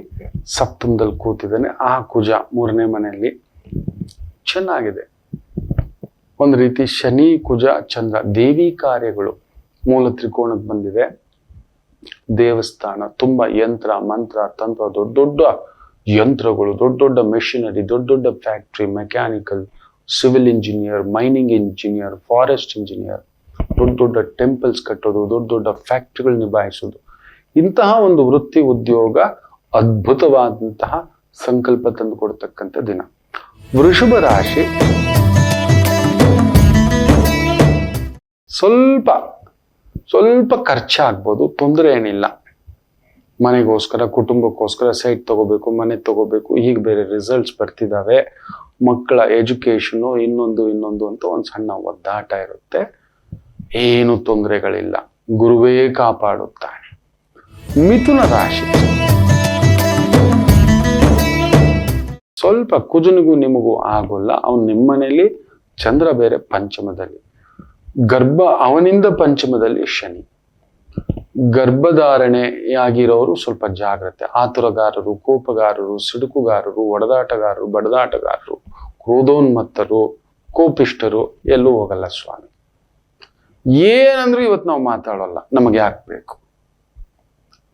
ಸಪ್ತಮದಲ್ಲಿ ಕೂತಿದ್ದಾನೆ. ಆ ಕುಜ 3ನೇ ಮನೆಯಲ್ಲಿ ಚೆನ್ನಾಗಿದೆ. ಒಂದು ರೀತಿ ಶನಿ ಕುಜ ಚಂದ್ರ ದೇವಿ ಕಾರ್ಯಗಳು ಮೂಲ ತ್ರಿಕೋಣಕ್ಕೆ ಬಂದಿದೆ. ದೇವಸ್ಥಾನ, ತುಂಬಾ ಯಂತ್ರ ಮಂತ್ರ ತಂತ್ರ, ದೊಡ್ಡ ದೊಡ್ಡ ಯಂತ್ರಗಳು, ದೊಡ್ಡ ದೊಡ್ಡ ಮೆಷಿನರಿ, ದೊಡ್ಡ ದೊಡ್ಡ factory, mechanical, civil engineer, mining engineer, forest engineer, ದೊಡ್ಡ ದೊಡ್ಡ ಟೆಂಪಲ್ಸ್ ಕಟ್ಟೋದು, ದೊಡ್ಡ ದೊಡ್ಡ ಫ್ಯಾಕ್ಟ್ರಿಗಳು ನಿಭಾಯಿಸೋದು, ಇಂತಹ ಒಂದು ವೃತ್ತಿ ಉದ್ಯೋಗ ಅದ್ಭುತವಾದಂತಹ ಸಂಕಲ್ಪ ತಂದು ಕೊಡ್ತಕ್ಕಂಥ ದಿನ. ವೃಷಭ ರಾಶಿ ಸ್ವಲ್ಪ ಖರ್ಚಾಗ್ಬೋದು, ತೊಂದರೆ ಏನಿಲ್ಲ. ಮನೆಗೋಸ್ಕರ, ಕುಟುಂಬಕ್ಕೋಸ್ಕರ ಸೈಟ್ ತಗೋಬೇಕು, ಮನೆ ತಗೋಬೇಕು, ಈಗ ಬೇರೆ ರಿಸಲ್ಟ್ಸ್ ಬರ್ತಿದಾವೆ, ಮಕ್ಕಳ ಎಜುಕೇಶನು, ಇನ್ನೊಂದು ಅಂತ ಒಂದು ಸಣ್ಣ ಒದ್ದಾಟ ಇರುತ್ತೆ. ಏನು ತೊಂದರೆಗಳಿಲ್ಲ, ಗುರುವೇ ಕಾಪಾಡುತ್ತಾನೆ. ಮಿಥುನ ರಾಶಿ, ಸ್ವಲ್ಪ ಕುಜನಿಗೂ ನಿಮಗೂ ಆಗೋಲ್ಲ. ಅವನು ನಿಮ್ಮನೇಲಿ, ಚಂದ್ರ ಬೇರೆ ಪಂಚಮದಲ್ಲಿ, ಅವನಿಂದ ಪಂಚಮದಲ್ಲಿ ಶನಿ. ಗರ್ಭಧಾರಣೆಯಾಗಿರೋರು ಸ್ವಲ್ಪ ಜಾಗ್ರತೆ. ಆತುರಗಾರರು, ಕೋಪಗಾರರು, ಸಿಡುಕುಗಾರರು, ಒಡೆದಾಟಗಾರರು, ಬಡದಾಟಗಾರರು, ಕ್ರೋಧೋನ್ಮತ್ತರು, ಕೋಪಿಷ್ಟರು ಎಲ್ಲೂ ಹೋಗಲ್ಲ ಸ್ವಾಮಿ. ಏನಂದ್ರೂ ಇವತ್ತು ನಾವು ಮಾತಾಡೋಲ್ಲ, ನಮಗೆ ಯಾಕೆ ಬೇಕು?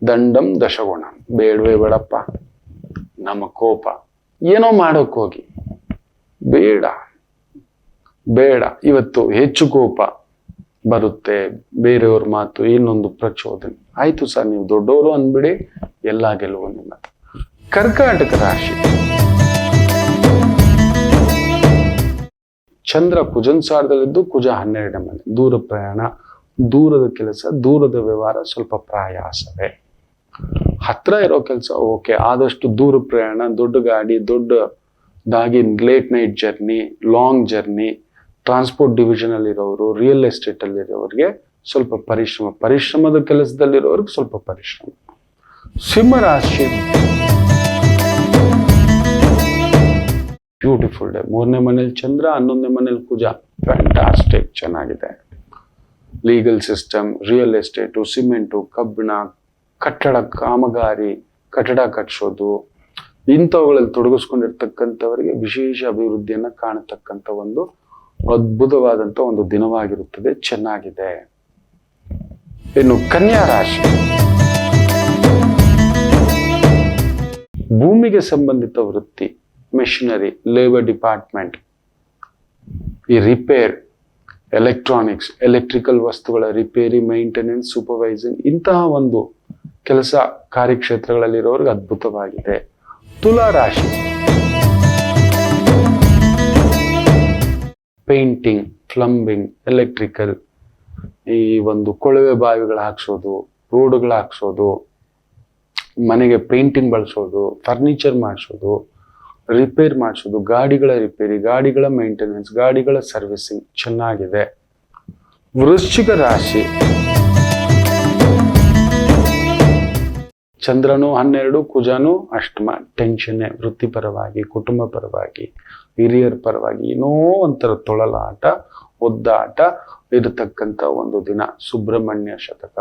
ದಂಡಂ ದಶಗುಣ, ಬೇಡವೇ ಬೇಡಪ್ಪ ನಮ್ಮ ಕೋಪ. ಏನೋ ಮಾಡೋಕ್ ಹೋಗಿ, ಬೇಡ. ಇವತ್ತು ಹೆಚ್ಚು ಕೋಪ ಬರುತ್ತೆ, ಬೇರೆಯವ್ರ ಮಾತು, ಇನ್ನೊಂದು ಪ್ರಚೋದನೆ. ಆಯ್ತು ಸರ್, ನೀವು ದೊಡ್ಡವರು ಅಂದ್ಬಿಡಿ, ಎಲ್ಲ ಗೆಲುವು ನಿಮ್ಮದು. ಕರ್ಕಾಟಕ ರಾಶಿ, ಚಂದ್ರ ಕುಜನ್ ಸಾರದಲ್ಲಿದ್ದು, ಕುಜ 12ನೇ ಮನೆ. ದೂರ ಪ್ರಯಾಣ, ದೂರದ ಕೆಲಸ, ದೂರದ ವ್ಯವಹಾರ ಸ್ವಲ್ಪ ಪ್ರಯಾಸವೇ. ಹತ್ರ ಇರೋ ಕೆಲಸ ಓಕೆ, ಆದಷ್ಟು ದೂರ ಪ್ರಯಾಣ, ದೊಡ್ಡ ಗಾಡಿ, ದೊಡ್ಡದಾಗಿ late night journey, long journey, transport division ಅಲ್ಲಿರೋರು, ರಿಯಲ್ ಎಸ್ಟೇಟ್ ಅಲ್ಲಿರೋರಿಗೆ ಸ್ವಲ್ಪ ಪರಿಶ್ರಮದ ಕೆಲಸದಲ್ಲಿರೋರಿಗೆ ಸ್ವಲ್ಪ ಪರಿಶ್ರಮ. ಸಿಂಹರಾಶಿ, ಬ್ಯೂಟಿಫುಲ್ ಡೇ. 3ನೇ ಮನೇಲಿ ಚಂದ್ರ, 11ನೇ ಮನೇಲಿ ಕುಜ. ಫ್ಯಾಂಟಾಸ್ಟಿಕ್, ಚೆನ್ನಾಗಿದೆ. Legal system, real estate, cement, ಕಬ್ಬಿಣ, ಕಟ್ಟಡ ಕಾಮಗಾರಿ, ಕಟ್ಟಡ ಕಟ್ಟಿಸೋದು, ಇಂಥವುಗಳಲ್ಲಿ ತೊಡಗಿಸ್ಕೊಂಡಿರ್ತಕ್ಕಂಥವರಿಗೆ ವಿಶೇಷ ಅಭಿವೃದ್ಧಿಯನ್ನ ಕಾಣತಕ್ಕಂಥ ಒಂದು ಅದ್ಭುತವಾದಂಥ ಒಂದು ದಿನವಾಗಿರುತ್ತದೆ. ಚೆನ್ನಾಗಿದೆ. ಇನ್ನು ಕನ್ಯಾ ರಾಶಿ, ಭೂಮಿಗೆ ಸಂಬಂಧಿತ ವೃತ್ತಿ, ಮೆಷಿನರಿ, ಲೇಬರ್ ಡಿಪಾರ್ಟ್ಮೆಂಟ್, ಈ ರಿಪೇರ್, ಎಲೆಕ್ಟ್ರಾನಿಕ್ಸ್, ಎಲೆಕ್ಟ್ರಿಕಲ್ ವಸ್ತುಗಳ ರಿಪೇರಿ, ಮೈಂಟೆನೆನ್ಸ್, ಸೂಪರ್ವೈಸಿಂಗ್, ಇಂತಹ ಒಂದು ಕೆಲಸ ಕಾರ್ಯಕ್ಷೇತ್ರಗಳಲ್ಲಿರೋರಿಗೆ ಅದ್ಭುತವಾಗಿದೆ. ತುಲಾ ರಾಶಿ, ಪೇಂಟಿಂಗ್, ಪ್ಲಂಬಿಂಗ್, ಎಲೆಕ್ಟ್ರಿಕಲ್, ಈ ಒಂದು ಕೊಳವೆ ಬಾವಿಗಳು ಹಾಕ್ಸೋದು, ರೋಡ್ಗಳು ಹಾಕ್ಸೋದು, ಮನೆಗೆ ಪೇಂಟಿಂಗ್ ಬಳಸೋದು, ಫರ್ನಿಚರ್ ಮಾಡಿಸೋದು, ರಿಪೇರ್ ಮಾಡಿಸೋದು, ಗಾಡಿಗಳ ರಿಪೇರಿ, ಗಾಡಿಗಳ ಮೇಂಟೆನೆನ್ಸ್, ಗಾಡಿಗಳ ಸರ್ವಿಸಿಂಗ್ ಚೆನ್ನಾಗಿದೆ. ವೃಶ್ಚಿಕ ರಾಶಿ, ಚಂದ್ರನು 12, ಕುಜನು ಅಷ್ಟಮ. ಟೆನ್ಷನ್ನೇ, ವೃತ್ತಿಪರವಾಗಿ, ಕುಟುಂಬ ಪರವಾಗಿ, ಹಿರಿಯರ ಪರವಾಗಿ ಏನೋ ಒಂಥರ ತೊಳಲಾಟ, ಒದ್ದಾಟ ಇರತಕ್ಕಂಥ ಒಂದು ದಿನ. ಸುಬ್ರಹ್ಮಣ್ಯ ಶತಕ,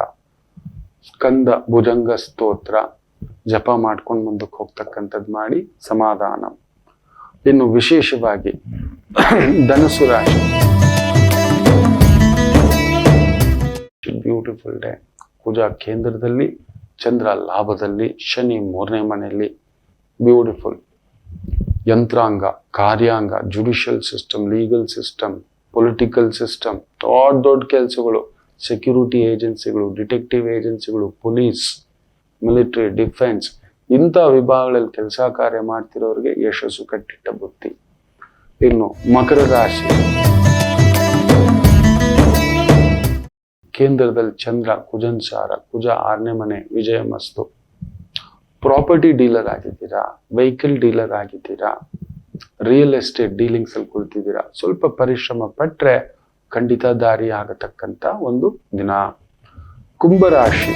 ಸ್ಕಂದ ಭುಜಂಗ ಸ್ತೋತ್ರ ಜಪ ಮಾಡ್ಕೊಂಡು ಮುಂದಕ್ಕೆ ಹೋಗ್ತಕ್ಕಂಥದ್ದು ಮಾಡಿ ಸಮಾಧಾನ. ಇನ್ನು ವಿಶೇಷವಾಗಿ ಧನಸ್ಸು ರಾಶಿ, ಬ್ಯೂಟಿಫುಲ್ ಡೇ. ಕುಜ ಕೇಂದ್ರದಲ್ಲಿ, ಚಂದ್ರ ಲಾಭದಲ್ಲಿ, ಶನಿ 3ನೇ ಮನೆಯಲ್ಲಿ. ಬ್ಯೂಟಿಫುಲ್. ಯಂತ್ರಾಂಗ, ಕಾರ್ಯಾಂಗ, judicial system, legal system, political system, ದೊಡ್ಡ ಕೆಲಸಗಳು, ಸೆಕ್ಯೂರಿಟಿ ಏಜೆನ್ಸಿಗಳು, ಡಿಟೆಕ್ಟಿವ್ ಏಜೆನ್ಸಿಗಳು, ಪೊಲೀಸ್, ಮಿಲಿಟರಿ, ಡಿಫೆನ್ಸ್, ಇಂಥ ವಿಭಾಗಗಳಲ್ಲಿ ಕೆಲಸ ಕಾರ್ಯ ಮಾಡ್ತಿರೋರಿಗೆ ಯಶಸ್ಸು ಕಟ್ಟಿಟ್ಟ ಬುತ್ತಿ. ಇನ್ನು ಮಕರ ರಾಶಿ, ಕೇಂದ್ರದಲ್ಲಿ ಚಂದ್ರ ಕುಜನ್ ಸಾರ, ಕುಜ 6ನೇ ಮನೆ, ವಿಜಯ ಮಸ್ತು. ಪ್ರಾಪರ್ಟಿ ಡೀಲರ್ ಆಗಿದ್ದೀರಾ, ವೆಹಿಕಲ್ ಡೀಲರ್ ಆಗಿದ್ದೀರಾ, ರಿಯಲ್ ಎಸ್ಟೇಟ್ ಡೀಲಿಂಗ್ಸ್ ಅಲ್ಲಿ ಕುಳಿತಿದ್ದೀರಾ, ಸ್ವಲ್ಪ ಪರಿಶ್ರಮ ಪಟ್ರೆ ಖಂಡಿತ ದಾರಿ ಆಗತಕ್ಕಂತ ಒಂದು ದಿನ. ಕುಂಭರಾಶಿ,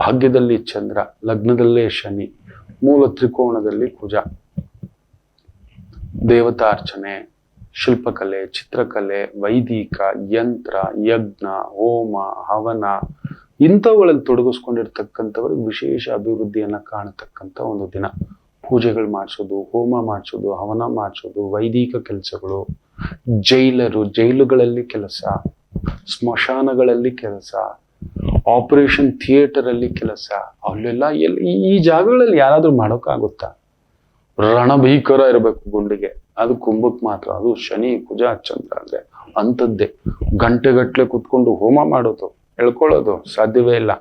ಭಾಗ್ಯದಲ್ಲಿ ಚಂದ್ರ, ಲಗ್ನದಲ್ಲೇ ಶನಿ, ಮೂಲ ತ್ರಿಕೋಣದಲ್ಲಿ ಕುಜ. ದೇವತಾರ್ಚನೆ, ಶಿಲ್ಪಕಲೆ, ಚಿತ್ರಕಲೆ, ವೈದಿಕ, ಯಂತ್ರ, ಯಜ್ಞ, ಹೋಮ, ಹವನ, ಇಂಥವುಗಳಲ್ಲಿ ತೊಡಗಿಸ್ಕೊಂಡಿರ್ತಕ್ಕಂಥವ್ರಿಗೆ ವಿಶೇಷ ಅಭಿವೃದ್ಧಿಯನ್ನ ಕಾಣತಕ್ಕಂಥ ಒಂದು ದಿನ. ಪೂಜೆಗಳು ಮಾಡಿಸೋದು, ಹೋಮ ಮಾಡಿಸೋದು, ಹವನ ಮಾಡಿಸೋದು, ವೈದಿಕ ಕೆಲಸಗಳು, ಜೈಲುಗಳಲ್ಲಿ ಕೆಲಸ, ಸ್ಮಶಾನಗಳಲ್ಲಿ ಕೆಲಸ, ಆಪರೇಷನ್ ಥಿಯೇಟರ್ ಅಲ್ಲಿ ಕೆಲಸ, ಅಲ್ಲೆಲ್ಲ ಈ ಜಾಗಗಳಲ್ಲಿ ಯಾರಾದ್ರೂ ಮಾಡೋಕ್ಕಾಗುತ್ತಾ? ರಣಭೀಕರ ಇರಬೇಕು ಗುಂಡಿಗೆ, ಅದು ಕುಂಭಕ್ಕೆ ಮಾತ್ರ. ಅದು ಶನಿ ಕುಜ ಚಂದ್ರ ಅಂದ್ರೆ ಅಂಥದ್ದೇ. ಗಂಟೆಗಟ್ಲೆ ಕುತ್ಕೊಂಡು ಹೋಮ ಮಾಡೋದು, ಹೇಳ್ಕೊಳ್ಳೋದು ಸಾಧ್ಯವೇ ಇಲ್ಲ.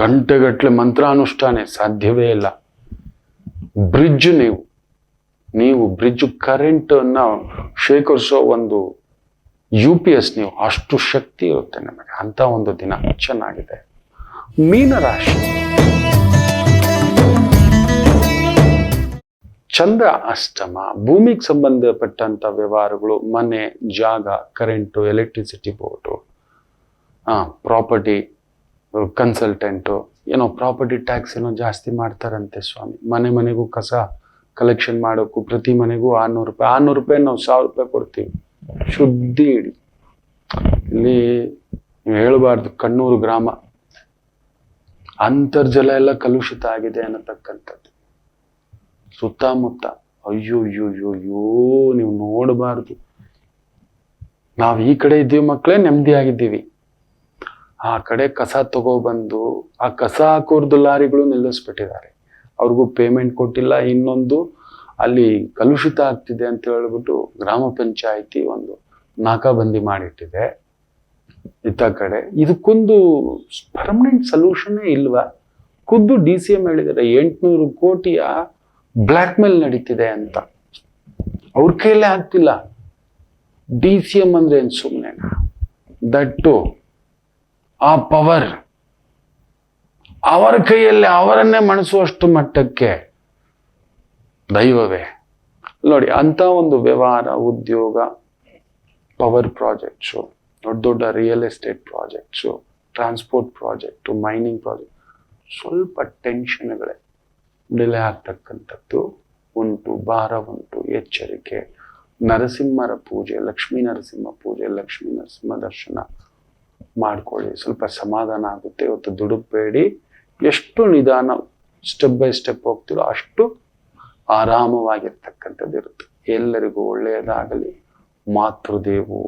ಗಂಟೆಗಟ್ಲೆ ಮಂತ್ರಾನುಷ್ಠಾನೆ ಸಾಧ್ಯವೇ ಇಲ್ಲ. ಬ್ರಿಡ್ಜ್, ನೀವು ಬ್ರಿಡ್ಜ್ ಕರೆಂಟ್ ಅನ್ನ ಶೇಖರಿಸೋ ಒಂದು UPS ನೀವು ಅಷ್ಟು ಶಕ್ತಿ ಇರುತ್ತೆ ನಿಮಗೆ. ಅಂತ ಒಂದು ದಿನ ಚೆನ್ನಾಗಿದೆ. ಮೀನರಾಶಿ, ಚಂದ್ರ ಅಷ್ಟಮ, ಭೂಮಿಗೆ ಸಂಬಂಧಪಟ್ಟಂತ ವ್ಯವಹಾರಗಳು, ಮನೆ, ಜಾಗ, current, electricity board, property consultant, ಏನೋ ಪ್ರಾಪರ್ಟಿ ಟ್ಯಾಕ್ಸ್ ಏನೋ ಜಾಸ್ತಿ ಮಾಡ್ತಾರಂತೆ ಸ್ವಾಮಿ. ಮನೆಗೂ ಕಸ ಕಲೆಕ್ಷನ್ ಮಾಡೋಕ್ಕೂ ಪ್ರತಿ ಮನೆಗೂ 600 ರೂಪಾಯಿ. 600 ರೂಪಾಯಿ ನಾವು 1000 ರೂಪಾಯಿ ಕೊಡ್ತೀವಿ. ಶುದ್ಧಿ ಇಡಿ. ಇಲ್ಲಿ ನೀವು ಹೇಳಬಾರ್ದು, ಕಣ್ಣೂರು ಗ್ರಾಮ ಅಂತರ್ಜಲ ಎಲ್ಲ ಕಲುಷಿತ ಆಗಿದೆ ಅನ್ನತಕ್ಕಂಥದ್ದು. ಸುತ್ತಮುತ್ತ ಅಯ್ಯೋ ನೀವು ನೋಡಬಾರ್ದು. ನಾವು ಈ ಕಡೆ ಇದ್ದೀವಿ ಮಕ್ಕಳೇ, ನೆಮ್ಮದಿಯಾಗಿದ್ದೀವಿ. ಆ ಕಡೆ ಕಸ ತಗೊಬಂದು ಆ ಕಸ ಹಾಕೋರ್ದು ಲಾರಿಗಳು ನಿಲ್ಲಿಸ್ಬಿಟ್ಟಿದ್ದಾರೆ. ಅವ್ರಿಗೂ ಪೇಮೆಂಟ್ ಕೊಟ್ಟಿಲ್ಲ. ಇನ್ನೊಂದು ಅಲ್ಲಿ ಕಲುಷಿತ ಆಗ್ತಿದೆ ಅಂತ ಹೇಳ್ಬಿಟ್ಟು ಗ್ರಾಮ ಪಂಚಾಯಿತಿ ಒಂದು ನಾಕಾಬಂದಿ ಮಾಡಿಟ್ಟಿದೆ ಇತ್ತ ಕಡೆ. ಇದಕ್ಕೊಂದು ಪರ್ಮನೆಂಟ್ ಸೊಲ್ಯೂಷನ್ನೇ ಇಲ್ವಾ? ಖುದ್ದು DCM ಹೇಳಿದ್ದಾರೆ 800 ಕೋಟಿಯ ಬ್ಲ್ಯಾಕ್ ಮೇಲ್ ನಡೀತಿದೆ ಅಂತ. ಅವ್ರ ಕೈಯಲ್ಲೇ ಆಗ್ತಿಲ್ಲ. DCM ಅಂದ್ರೆ ಏನ್ ಸುಮ್ಮನೆ? ದಟ್ಟು ಆ ಪವರ್ ಅವರ ಕೈಯಲ್ಲಿ, ಅವರನ್ನೇ ಮಣಿಸುವಷ್ಟು ಮಟ್ಟಕ್ಕೆ ದೈವವೇ ನೋಡಿ. ಅಂತ ಒಂದು ವ್ಯವಹಾರ, ಉದ್ಯೋಗ, ಪವರ್ ಪ್ರಾಜೆಕ್ಟ್ಸು, ದೊಡ್ಡ real estate projects, transport project, mining project, ಸ್ವಲ್ಪ ಟೆನ್ಷನ್ಗಳೇ ಡಿಲೇ ಆಗ್ತಕ್ಕಂಥದ್ದು ಉಂಟು. ಭಾರ ಉಂಟು. ಎಚ್ಚರಿಕೆ. ನರಸಿಂಹರ ಪೂಜೆ, ಲಕ್ಷ್ಮೀ ನರಸಿಂಹ ಪೂಜೆ, ಲಕ್ಷ್ಮೀ ನರಸಿಂಹ ದರ್ಶನ ಮಾಡ್ಕೊಳ್ಳಿ. ಸ್ವಲ್ಪ ಸಮಾಧಾನ ಆಗುತ್ತೆ. ಇವತ್ತು ದುಡುಕಬೇಡಿ. ಎಷ್ಟು ನಿಧಾನ ಸ್ಟೆಪ್ ಬೈ ಸ್ಟೆಪ್ ಹೋಗ್ತಿರೋ ಅಷ್ಟು ಆರಾಮವಾಗಿರ್ತಕ್ಕಂಥದ್ದು ಇರುತ್ತೆ. ಎಲ್ಲರಿಗೂ ಒಳ್ಳೆಯದಾಗಲಿ. ಮಾತೃದೇವೋ